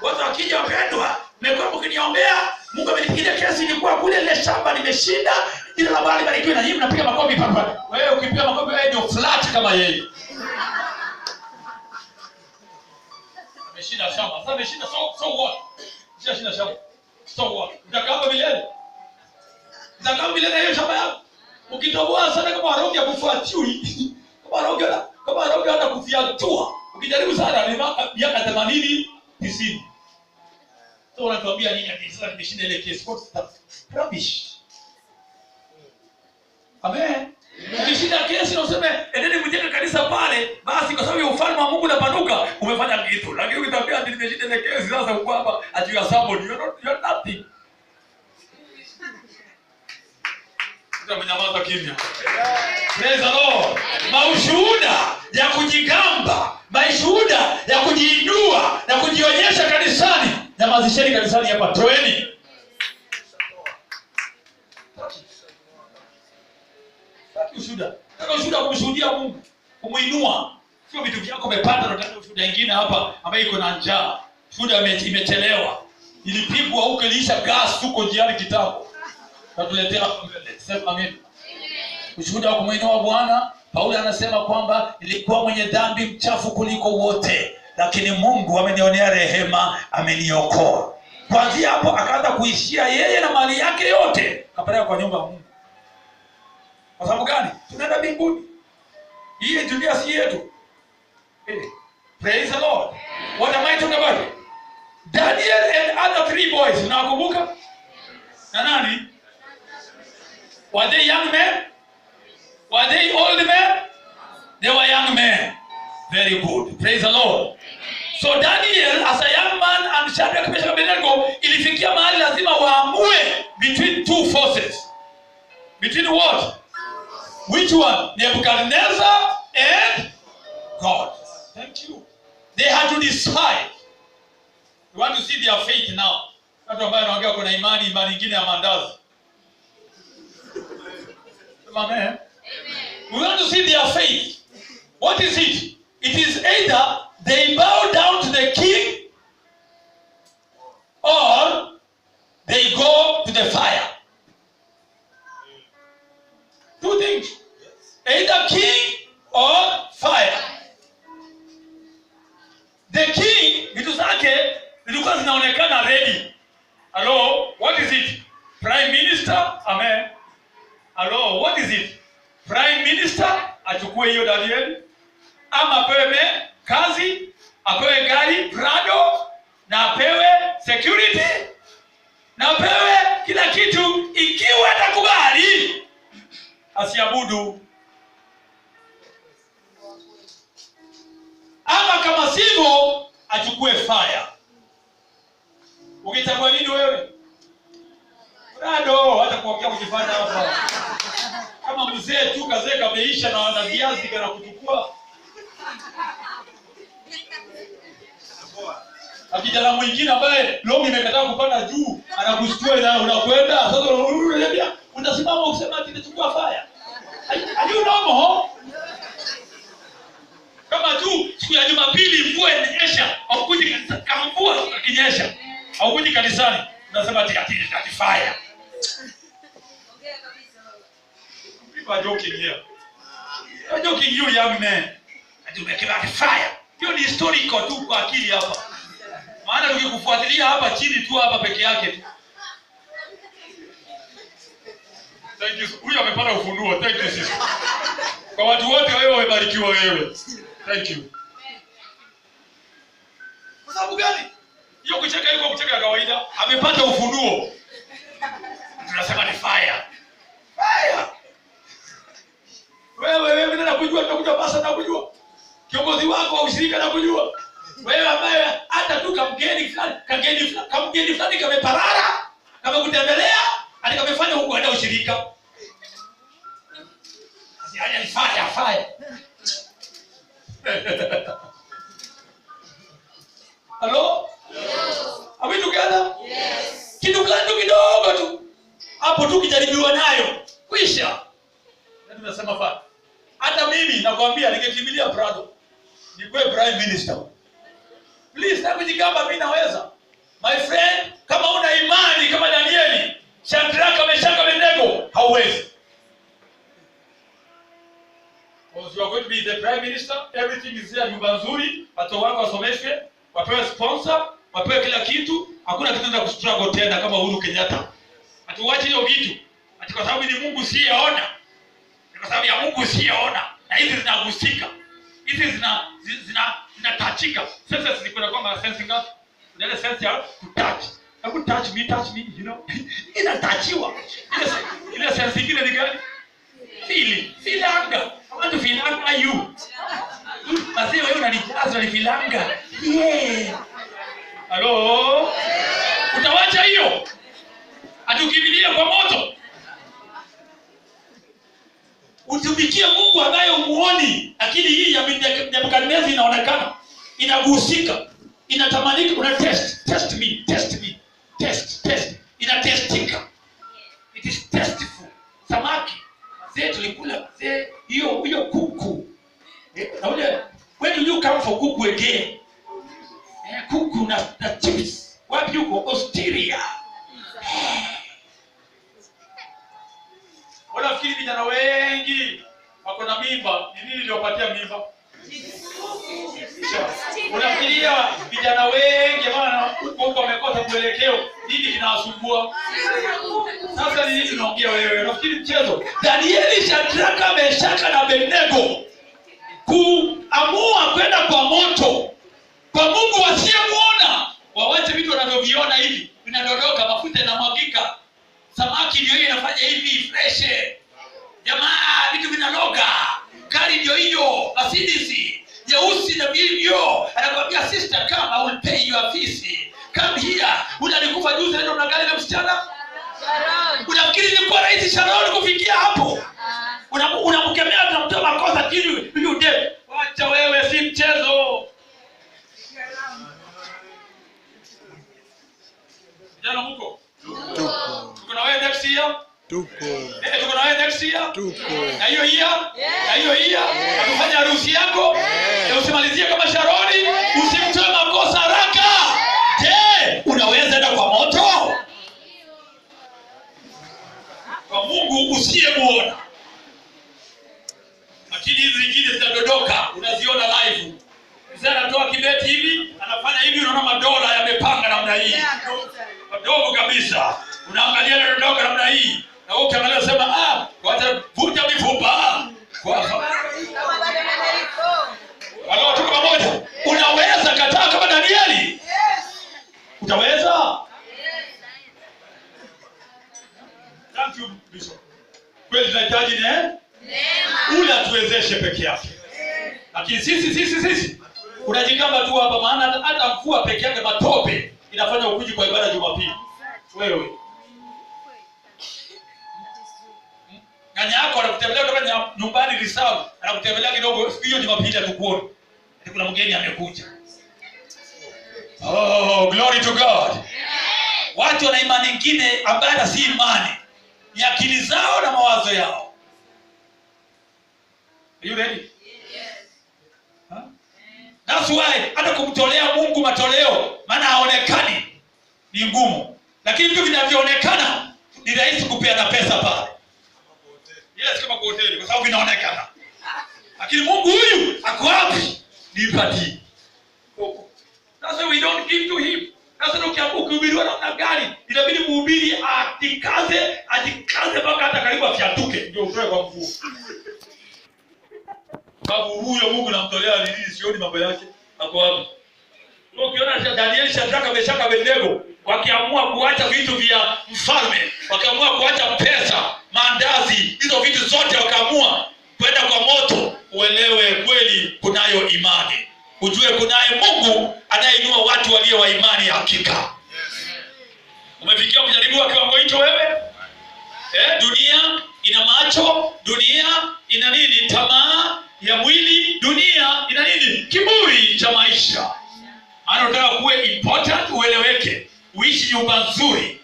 Watu wakija wapendwa, mmekuwa mkiniombea, Mungu amenipigia kesi, nilikuwa kule ile shamba nimeshinda, jina la Bwana libarikiwe, na nyinyi mnapiga makofi papa. Wewe ukipiga makofi wewe ndio flat kama yeye. Ameshinda shamba. Sasa ameshinda so what? Ameshinda shamba. So what? Utakaa milele. Utakaa milele hiyo shamba yako. Ukitoboa sana kama roho ya kufuatiui. Kama roho hata kufiatua. Ukijaribu sana ni miaka 80, 90. So unatuambia nini ati sasa nimeshinda ile kesi? Rubbish. Amen. Ukishinda kesi na useme endeni mjenge kanisa pale, basi kwa sababu ya ufalme wa Mungu unapanuka, umefanya kitu. Lakini ukitambia ati nimeshinda ile kesi sasa uko hapa ati ya somebody, you're nothing. Mnyamaza kimya. Praise the Lord. Maushuhuda ya kujigamba, maushuhuda ya kujiinua na kujionyesha kanisani. Nyamazisheni kanisani hapa, toeni. Ushuhuda. Nataka ushuhuda kumshuhudia Mungu, kumuinua. Sio vitu vyako umepata, nataka ushuhuda nyingine hapa ambayo iko na njaa. Ushuhuda imechelewa. Ilipigwa huko ilisha gas huko njiani kitambo. Natuletea mbele. Sema amen. Ushuhuda wa kumuinua Bwana, Paulo anasema kwamba nilikuwa mwenye dhambi mchafu kuliko wote, lakini Mungu amenionea rehema, ameniokoa. Kuanzia hapo akaanza kuishia yeye na mali yake yote, kapeleka kwa nyumba ya Mungu. Kwa sababu gani? Tunaenda mbinguni. Hii dunia si yetu. Praise the Lord. What am I talking about? Daniel and other 3 boys. Unakumbuka? Na nani? Were they young men? Were they old men? They were young men. Very good. Praise the Lord. So Daniel as a young man and Shadrach, Meshach, Abednego ilifikia mahali lazima waamue between 2 forces. Between what? Which one? Nebuchadnezzar and God. Thank you. They had to decide. We want to see their faith now. Watu ambao wanaongea kuna imani nyingine ya mandazi. Amen. We want to see their faith. What is it? It is either they bow down to the king or they go to the fire. 2 things. Either king or fire. The king, vitu zake zilikuwa zinaonekana ready. Hello, what is it? Prime Minister? Amen. Hello, what is it? Prime Minister achukue hiyo Daniel, ama apewe kazi, apewe gari Prado, na apewe security, na apewe kila kitu ikiwa atakubali asiabudu. Ama kama sivyo achukue fire. Ukitaka nini wewe? Prado hata kuongea kujifanya hapa. Kama mzee tu kazee kameisha na viazi kana kuchukua. Akijana mwingine ambaye longi imekataa kupanda juu, anakushtua na unakwenda. Sasa unaniambia unasimama usema ati nichukua fire. Are you normal? Kama tu siku ya Jumapili mvua inanyesha, au kuji kanisa kama mvua ikinyesha, au kuji kanisani, unasema ati fire. People are joking here. They are joking, you young men. Ati umekiwa fire. Hiyo ni historical tu kwa akili hapa. Maana tukikufuatilia hapa chini tu hapa peke yake tu. Thank you. Huyu amepata ufunuo. Thank you sister. Kwa watu wote wewe umebarikiwa wewe. Thank you. Kwa sababu gani? Hiyo kucheka iko kucheka kawaida. Amepata ufunuo. Tunasema ni fire. Fire. Wewe nenda kujua, tunakuja basa na kujua. Kiongozi wako wa ushirika na kujua. Wewe ambaye hata tu kamgeni fulani kameparara, kamekutembelea, hadi kamefanya huko hata ushirika. Asiaje ni fire. Hello? Are we together? Yes. Kitu kidogo tu. Hapo tu kijaribiwa nayo. Kwisha. Na tunasema fa. Hata mimi nakwambia ningekimbilia Prado. Nikuwe prime minister. Please, nakujigamba mimi naweza. My friend, kama una imani kama Danieli, Shadrach, Meshach, Abednego, hauwezi. Because you are going to be the prime minister, everything is there, nyumba nzuri, watoto wako wasomeshwe, wapewe sponsor, wapewe kila kitu, hakuna kitu cha kustruggle tena kama Uhuru Kenyatta. Atuache hiyo vitu. Ati kwa sababu ni Mungu siyeona. Ni kwa sababu ya Mungu siyeona. Na hizi zinagusika. Hizi zinatachika. Sasa zikuna kwamba sensing up. Ile sense ya to touch. Hebu touch me, you know. Inatachiwa. Ile sense ingine ni gani? Feel anger. I want to feel anger you. Basi wewe unanijaza ni feel anger. Yeah. Hello? Utawacha hiyo? Atukimbilie kwa moto. Utumikie Mungu ambaye umuoni, lakini hii ya Nebukadneza inaonekana, inagusika, inatamanika, una test me. Inatestika. It is tasteful. Samaki. Mzee tulikula mzee hiyo kuku. Na ule when you come for kuku again? Kuku na chips. Wapi yuko? Australia. Wanafikiri vijana wengi wako na mimba. Ni nini iliyopatia mimba? Unafikiria vijana wengi maana huko wamekosa mwelekeo, nini kinawasumbua? Sasa nini tunaongea wewe? Unafikiri mchezo? Danieli, Shadrach, Meshach na Abednego kuamua kwenda kwa moto, kwa Mungu wasiyemuona. Wawache vitu wanavyoviona hivi, vinadondoka, mafuta yanamwagika, samaki ndio hiyo inafanya hivi fresh. Jamaa vitu vinaloga, gari ndio hiyo, Mercedes nyeusi na hivyo. Anakuambia sister, come, I will pay your fees. Come here. Unalikufa juzi ndio na gari na msichana? Sharon. Unafikiri ilikuwa rahisi Sharon kufikia hapo? Unamkemea tunamtoa makosa chini, you dead. Wacha wewe, si mchezo. Jana mko? Tuko. Tuko na wewe next year? Tuko. Tuko na wewe next year? Tuko. Na hiyo year? Na hiyo year? Unafanya harusi yako? Na usimalizie kama Sharoni, usimtoe makosa haraka. Je, unaweza enda kwa moto? Kwa Mungu usiyemuona. Lakini hizi zingine zinadodoka, unaziona live. Mzee anatoa kibeti hivi, anafanya hivi, unaona madola yamepanga namna hii. Madogo kabisa. Unaangalia dodoka namna hii. Na wewe ukiangalia unasema wacha vuta mifupa. Wala tuko pamoja. Unaweza kataa kama Danieli? Utaweza? Thank you, Bishop. Kweli tunahitaji neema. Ule atuwezeshe peke yake. Lakini sisi unajikamba tu hapa, maana hata mvua peke yake matope inafanya ukuji kwa ibada Jumapili. Wewe Nganya yako anakutembelea kutoka nyumbani Risau, anakutembelea kidogo hiyo Jumapili atukuone. Kuna mgeni amekuja. Oh, glory to God. Watu wana imani nyingine ambayo si imani. Ni akili zao na mawazo yao. Are you ready? Yes. Huh? That's why hata kumtolea Mungu matoleo, maana haonekani, ni ngumu. Lakini vitu vinavyoonekana ni rahisi kupeana pesa pale. Yes, kama kwa hoteli, kwa sababu vinaonekana. Lakini Mungu huyu ako wapi? Nipatie. That's why we don't give to him. Sasa ukihubiriwa namna gani, inabidi mhubiri ajikaze mpaka hata karibu afiatuke ndio utoe kwa mvua. Sababu huyo Mungu namtolea nini, sioni mambo yake. Hapo hapo. Ukiona Danieli, Shadraka, Meshaki, Abednego wakiamua kuacha vitu vya mfalme, wakaamua kuacha pesa, mandazi, hizo vitu zote wakaamua kwenda kwa moto, uelewe kweli kunayo imani. Ujue kunaye Mungu anayeinua watu walio wa imani ya hakika. Umefikia kujaribiwa kiwango hicho wewe? Dunia ina macho, dunia ina nini? Tamaa ya mwili, dunia ina nini? Kiburi cha maisha. Maana unataka kuwe important, ueleweke, uishi nyumba nzuri,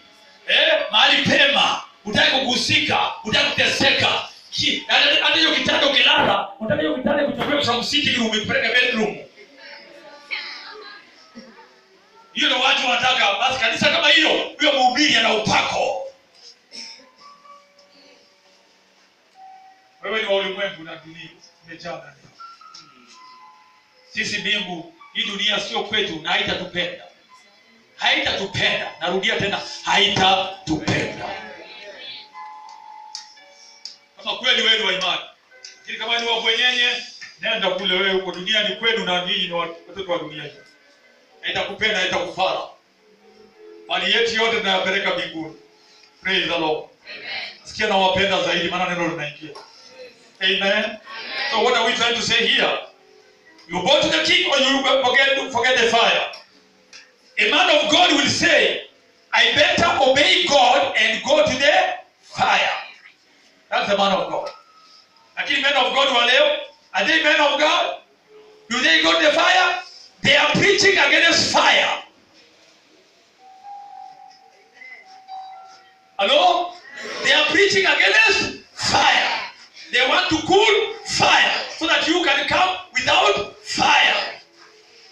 mahali pema, utaki kugusika, utaki kuteseka. Hata hiyo kitanda ukilala, unataka hiyo kitanda kutoka from sitting room ikupeleke bedroom. Hiyo ndio watu wanataka. Basi kanisa kama hilo, huyo mhubiri ana upako. Wewe ni wa ulimwengu na dunia imejaa ndani. Sisi mbingu, hii dunia sio kwetu na haitatupenda. Haitatupenda. Narudia tena, haitatupenda. Kama kweli wewe ni wa imani. Lakini kama ni wa bwenyenye, nenda kule wewe huko, dunia ni kwenu na nyinyi ni watoto wa dunia hii. Haitakupenda, haitakufara. Mali yetu yote tunayapeleka mbinguni. Praise the Lord. Amen. Sikia na wapenda zaidi maana neno linaingia. Amen. So what are we trying to say here? You go to the king or you forget the fire. A man of God will say, I better obey God and go to the fire. That's the man of God. Lakini men of God wa leo, are they men of God? Do they go to the fire? They are preaching against fire. Hello? They are preaching against fire. They want to cool fire so that you can come without fire.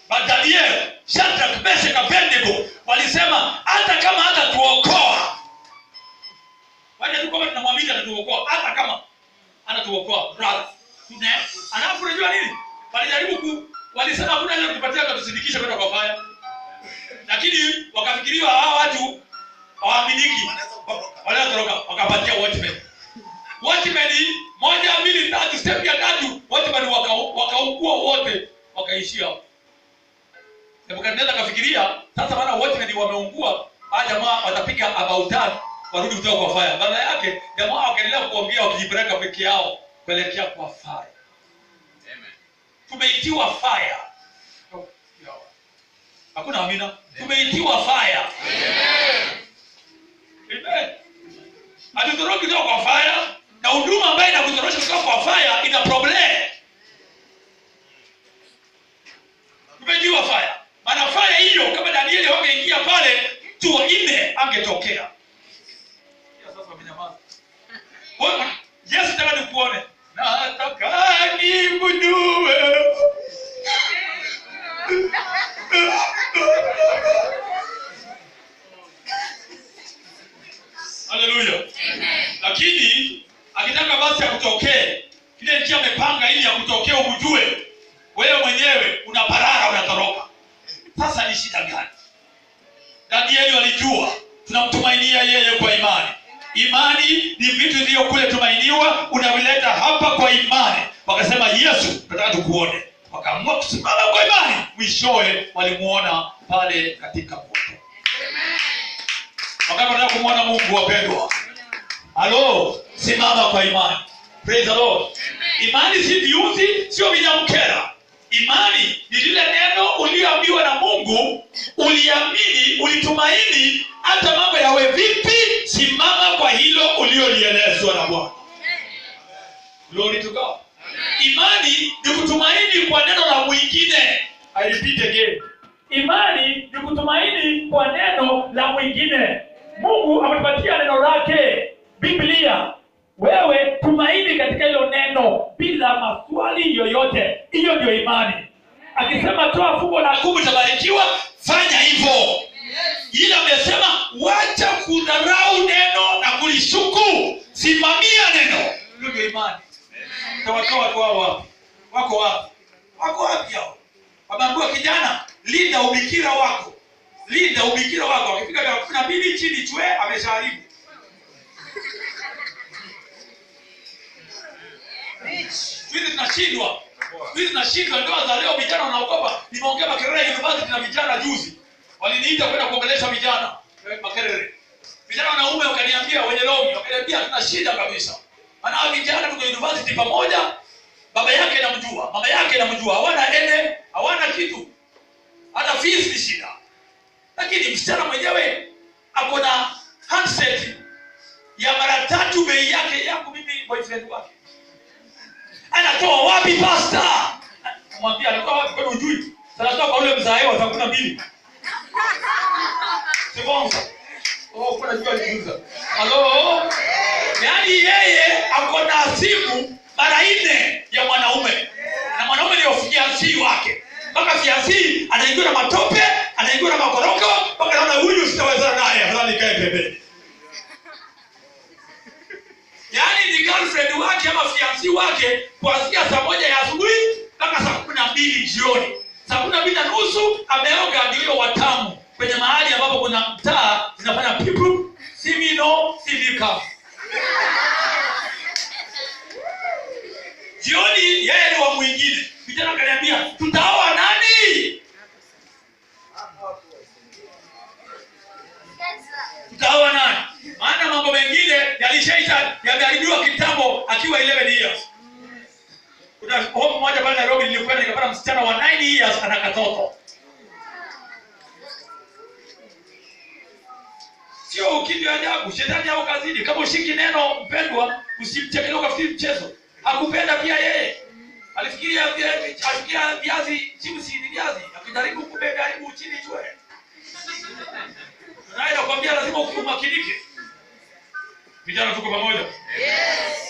But Daniel, Shadrach, Meshach, Abednego walisema hata kama hatatuokoa. Waje tu kama tunamwamini atatuokoa, hata kama anatuokoa, brother. Alafu unajua nini? Walisema hakuna ile kutupatia kutusindikisha kwenda kwa fire. Lakini wakafikiriwa hawa watu hawaaminiki. Wanatoroka wakapatia watchmen. Watchmen 1, 2, 3 step ya 3 watchmen wakaua sasa maana wote ni wameungua, jamaa watapika about that warudi kutoka kwa fire. Baada yake jamaa wakaendelea kuongea wakijipeleka peke yao kuelekea kwa fire. Amen. Tumeitiwa fire. Hakuna amina. Tumeitiwa fire. Amen. Amen. Hatutoroki kutoka kwa fire, na huduma ambayo inakutorosha kutoka kwa fire ina problem. Tumeitiwa fire. Maana fire hiyo kama Danieli wangeingia pale, mtu wa nne angetokea. Sasa wamenyamaza. Yesu nataka nikuone. Nataka nimjue. Haleluya. Lakini akitaka basi akutokee, ile njia amepanga ili akutokee umjue, wewe mwenyewe unaparara unatoroka. Sasa ni shida gani? Danieli walijua tunamtumainia yeye kwa imani. Imani ni vitu ndio kule tumainiwa, unavileta hapa kwa imani. Wakasema Yesu, nataka tukuone. Wakaamua kusimama kwa imani. Mwishowe walimuona pale katika moto. Wakati wanataka kumuona Mungu wapendwa. Halo, simama kwa imani. Praise the Lord. Imani si viuzi, sio vinyamkera. Imani ni lile neno ulioambiwa na Mungu, uliamini, ulitumaini, hata mambo yawe vipi, simama kwa hilo uliolielezwa na Bwana. Glory to God. Imani ni kutumaini kwa neno la mwingine. I repeat again. Imani ni kutumaini kwa neno la mwingine. Mungu ametupatia neno lake, Biblia. Wewe tumaini katika hilo neno bila maswali yoyote. Hiyo ndio imani. Akisema toa fungo la 10 utabarikiwa, fanya hivyo. Ila amesema wacha kudharau neno na kulishuku, simamia neno. Hiyo ndio imani. Tawatoa watu wao wapi? Wako wapi? Wako wapi hao? Wameambiwa kijana, linda ubikira wako. Linda ubikira wako. Akifika miaka 12 chini chwe ameshaharibu. Hizi tunashindwa ndoa za leo, vijana wanaogopa. Nimeongea Makerere University na vijana juzi. Waliniita kwenda kuongelesha vijana Makerere. Vijana wanaume wakaniambia wenye longi, wakaniambia tuna shida kabisa. Maana vijana tuko university pamoja, baba yake anamjua, mama yake anamjua, hawana ende, hawana kitu. Hata fees ni shida. Lakini msichana mwenyewe ako na handset ya mara 3 bei yake yangu mimi boyfriend wake. Anatoa wapi pastor? Mwambie anatoa wapi kwa ujui? Anatoa kwa ule mzae wa 12. Sibonza. Kuna jua liuza. Halo? Yaani yeye ako na simu mara 4 ya mwanaume. Na mwanaume ndio fiancé wake. Mpaka fiancé anaingia na matope, anaingia na makoroko, mpaka naona huyu sitaweza naye, afadhali kae pembeni. Yaani ni girlfriend wake ama fiancé wake kuanzia saa 1 ya asubuhi mpaka saa 12 jioni. Saa 12:30 ameoga ndio watamu kwenye mahali ambapo kuna taa zinafanya pipu, simino, simika. Jioni yeye ni wa mwingine. Vijana kaniambia, "Tutaoa nani?" Tutaoa nani? Maana mambo mengine yalishaita yameharibiwa kitambo akiwa 11 years. Kuna homo moja pale Nairobi nilikwenda nikapata msichana wa 9 years ana katoto. Sio ukimya ajabu, shetani yao kazidi. Kama ushiki neno mpendwa, usimchekelee ukafikiri mchezo. Hakupenda pia yeye. Alifikiria viazi chips ni viazi, akijaribu kubeba chini chwe. Naye nakwambia lazima umakinike. Vijana tuko pamoja? Yes.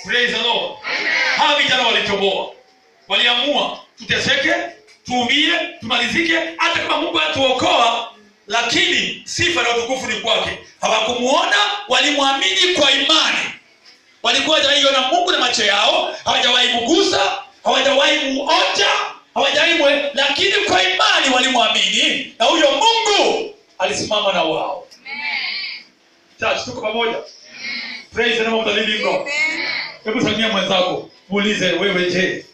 Praise the Lord. Amen. Hawa vijana walichoboa. Waliamua tuteseke, tuumie, tumalizike, hata kama Mungu atuokoa, lakini sifa na utukufu ni kwake. Hawakumuona, walimwamini kwa imani. Walikuwa hawajaiona Mungu na macho yao, hawajawahi mgusa, hawajawahi muonja, hawajawahi, lakini kwa imani walimwamini, na huyo Mungu alisimama na wao. Amen. Church, tuko pamoja? Amen. Praise the name of the living God. Hebu salimia mwenzako, muulize wewe je?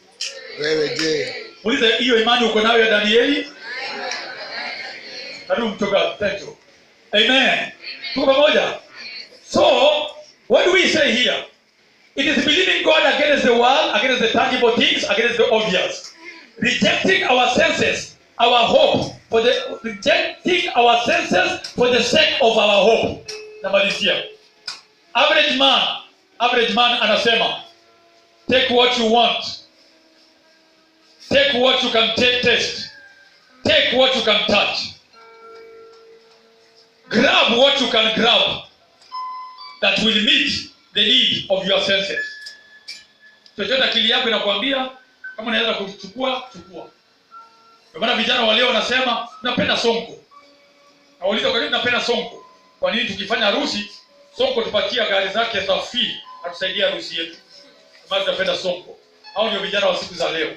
Wewe je? Muulize hiyo imani uko nayo ya Danieli? room to God. Thank you. Amen. Tuko pamoja? So, what do we say here? It is believing God against the world, against the tangible things, against the obvious. Rejecting our senses, our hope, rejecting our senses for the sake of our hope. Namalizia. Average man anasema, take what you want. Take what you can taste. Take what you can touch. Grab what you can grab that will meet the need of your senses. Chochote akili yako inakwambia kama unaweza kuchukua, chukua. Kwa maana vijana wa leo wanasema napenda sonko. Nauliza kwa nini napenda sonko? Kwa nini tukifanya harusi sonko tupatia gari zake za free atusaidia harusi yetu? Kwa maana tunapenda sonko. Hao ndio vijana wa siku za leo.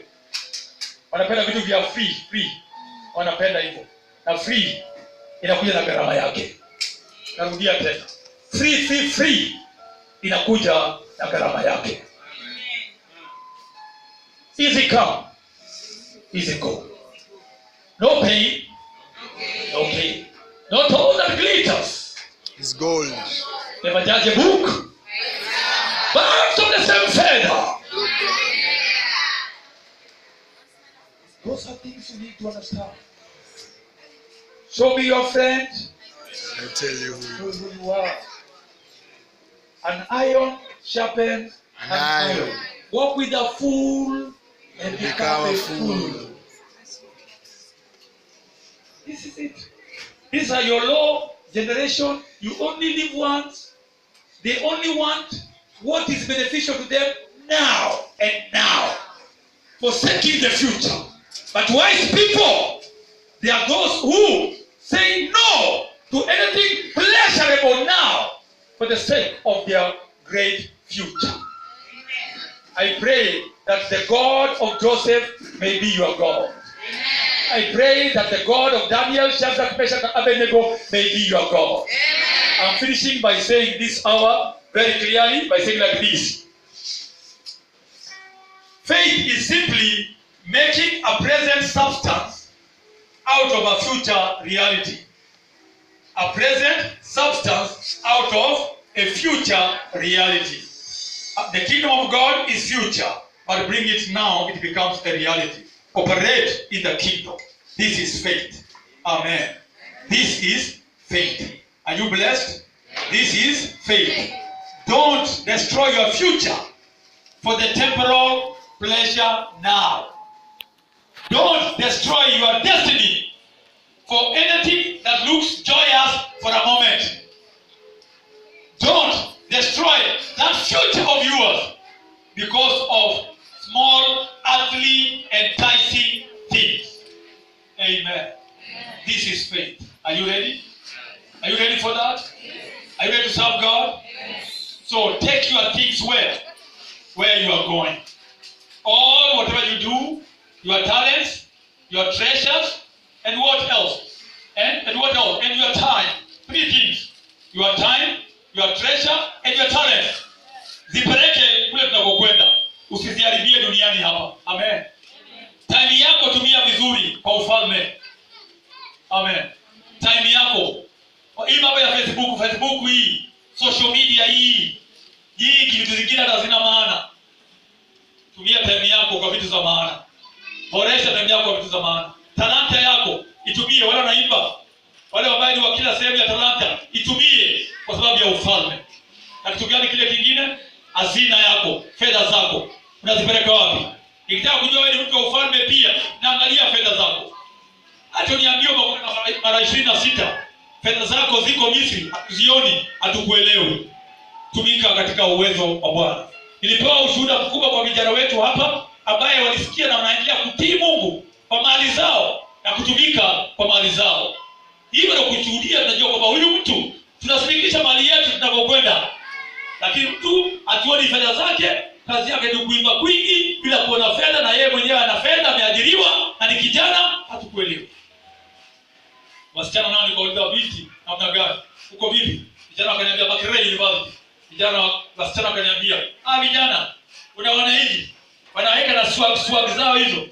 Wanapenda vitu vya free. Wanapenda hivyo. Na free inakuja na gharama yake. Narudia tena. Free inakuja na gharama yake. Easy come, easy go. No pain, no gain. Not all that glitters is gold. Never judge a book, birds of the same feather. Those are things you need to understand. Show me your friend. I tell you who you are. An iron sharpens an iron. Walk with a fool and become a fool. This is it. These are your low generation. You only live once. They only want what is beneficial to them now and now, forsaking the future. But wise people, they are those who say no to anything pleasurable now for the sake of their great future. I pray that the God of Joseph may be your God. I pray that the God of Daniel, Shadrach, Meshach, and Abednego may be your God. I'm finishing by saying this hour very clearly, by saying like this. Faith is simply making a present substance out of a future reality. A present substance out of a future reality. The kingdom of God is future, but bring it now, it becomes a reality. Operate in the kingdom. This is faith. Amen. This is faith. Are you blessed? This is faith. Don't destroy your future for the temporal pleasure now. Don't destroy your destiny for anything that looks joyous for a moment. Don't destroy that future of yours because of small, earthly, enticing things. Amen. This is faith. Are you ready? Are you ready for that? Are you ready to serve God? So take your things where you are going. All whatever you do, your talents, your treasures, and what else? And what else? And your time. 3 things. Your time, your treasure, and your talent. Zipeleke kule tunakokwenda. Usiziharibie duniani hapa. Amen. Time yako tumia vizuri kwa ufalme. Amen. Time yako. Hii mambo ya Facebook hii, social media hii vitu zingine hazina maana. Tumia time yako kwa vitu za maana. Boresha time yako kwa vitu za maana. Talanta yako itumie, wale wanaimba, wale ambao ni wa kila sehemu ya talanta, itumie kwa sababu ya ufalme. Na kitu gani kile kingine? Hazina yako, fedha zako, unazipeleka wapi? Nikitaka kujua wewe ni mtu wa ufalme pia, naangalia fedha zako. Hata niambie mara 26, fedha zako ziko Misri, hatuzioni, hatukuelewi. Tumika katika uwezo wa Bwana. Nilipewa ushuhuda mkubwa kwa vijana wetu hapa ambaye walisikia na wanaendelea kutii Mungu kwa mali zao na kutumika kwa mali zao. Hivyo ndio kushuhudia, tunajua kwamba huyu mtu tunasimikisha mali yetu tunakokwenda. Lakini mtu atuoni fedha zake, kazi yake ni kuimba kwingi bila kuona fedha, na yeye mwenyewe ana fedha, ameajiriwa na ni kijana, hatukuelewi. Wasichana nao nikauliza vipi namna gani? Uko vipi? Vijana wakaniambia Makerere University. Wasichana wakaniambia, vijana unaona hivi, wanaweka na swag zao hizo.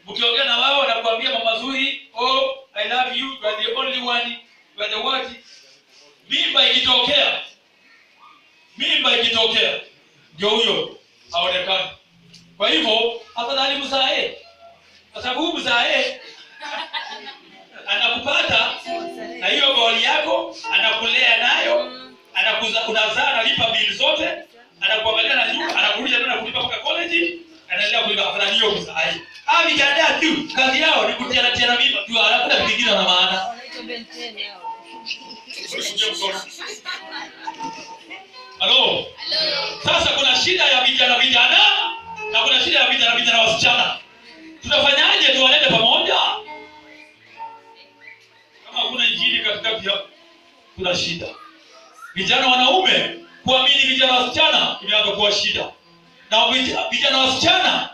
Ukiongea na wao wanakuambia mama mazuri, I love you, you are the only one, you are the what? Mimba ikitokea ndio huyo haonekani. Kwa hivyo afadhali mzae, kwa sababu mzae anakupata na hiyo goli yako, anakulea nayo, unazaa, analipa bili zote, anakuangalia na nyumba, anakuja tena kulipa mpaka college, anaendelea kulipa. Afadhali hiyo mzae. Vijana tu kazi yao ni kutiana mimba tu, hakuna kitu kingine na maana. Hello. Sasa kuna shida ya vijana na kuna shida ya vijana wasichana. Tunafanyaje tuwalete pamoja? Kama hakuna injili katikati hapo, kuna shida. Vijana wanaume kuamini vijana wasichana imeanza kuwa shida. Na vijana wasichana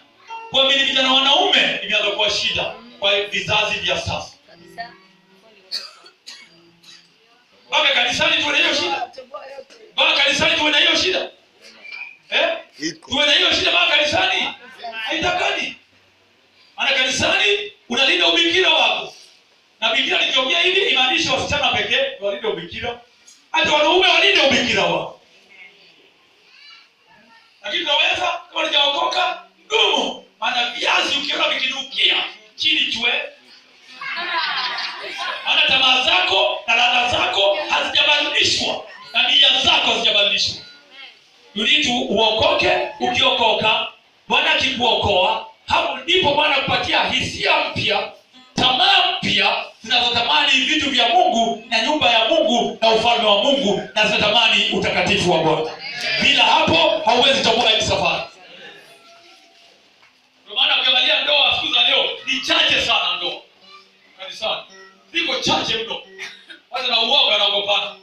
kuamini vijana wanaume imeanza kuwa shida kwa vizazi vya sasa. Baka kanisani tuwe na hiyo shida. Baka kanisani tuwe na hiyo shida. Tuwe na hiyo shida baka kanisani. Haitakani. Maana kanisani unalinda ubikira wako. Na Biblia nikiongea hivi imaanisha wasichana pekee walinde ubikira. Hata wanaume walinde ubikira wao. Lakini tunaweza kama hujaokoka dumu. Maana viazi ukiona vikinukia chini tuwe. Maana tamaa zako na ladha zako hazijabadilishwa na nia zako hazijabadilishwa. You need to uokoke. Ukiokoka Bwana akikuokoa, hapo ndipo Bwana kupatia hisia mpya, tamaa mpya zinazotamani vitu vya Mungu na nyumba ya Mungu na ufalme wa Mungu na zinatamani utakatifu wa Bwana. Bila hapo hauwezi toboa hii safari. Kwa maana ukiangalia ndoa siku za leo ni chache sana ndoa. Kanisani ziko chache mno. Hata na uoga na ukopana.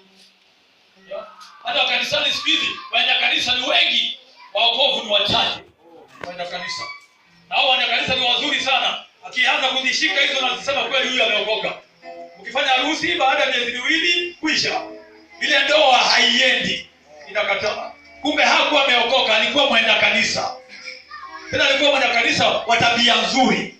Hata kanisani siku hizi waenda kanisa ni wengi, waokovu ni wachache. Waenda kanisa. Na hao waenda kanisa ni wazuri sana. Akianza kuzishika hizo na kusema kweli huyu ameokoka. Ukifanya harusi baada ya miezi miwili kuisha. Ile ndoa haiendi. Inakataa. Kumbe hakuwa ameokoka, alikuwa mwenda kanisa. Tena alikuwa mwenda kanisa wa tabia nzuri.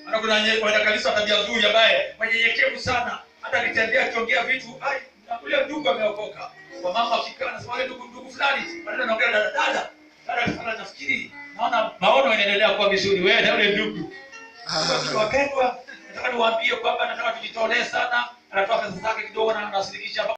Maana kuna mwenda kanisa wa tabia nzuri ambaye mwenyenyekevu sana. Hata akitendea kiongea vitu, na kule ndugu ameokoka. Kwa mama akikaa anasema ndugu fulani, baadaye anaongea dada sana, nafikiri naona maono yanaendelea kuwa vizuri. Wewe na yule ndugu. Wapendwa, nataka niwaambie kwamba nataka tujitolee sana. Anatoa pesa zake kidogo na anasilikisha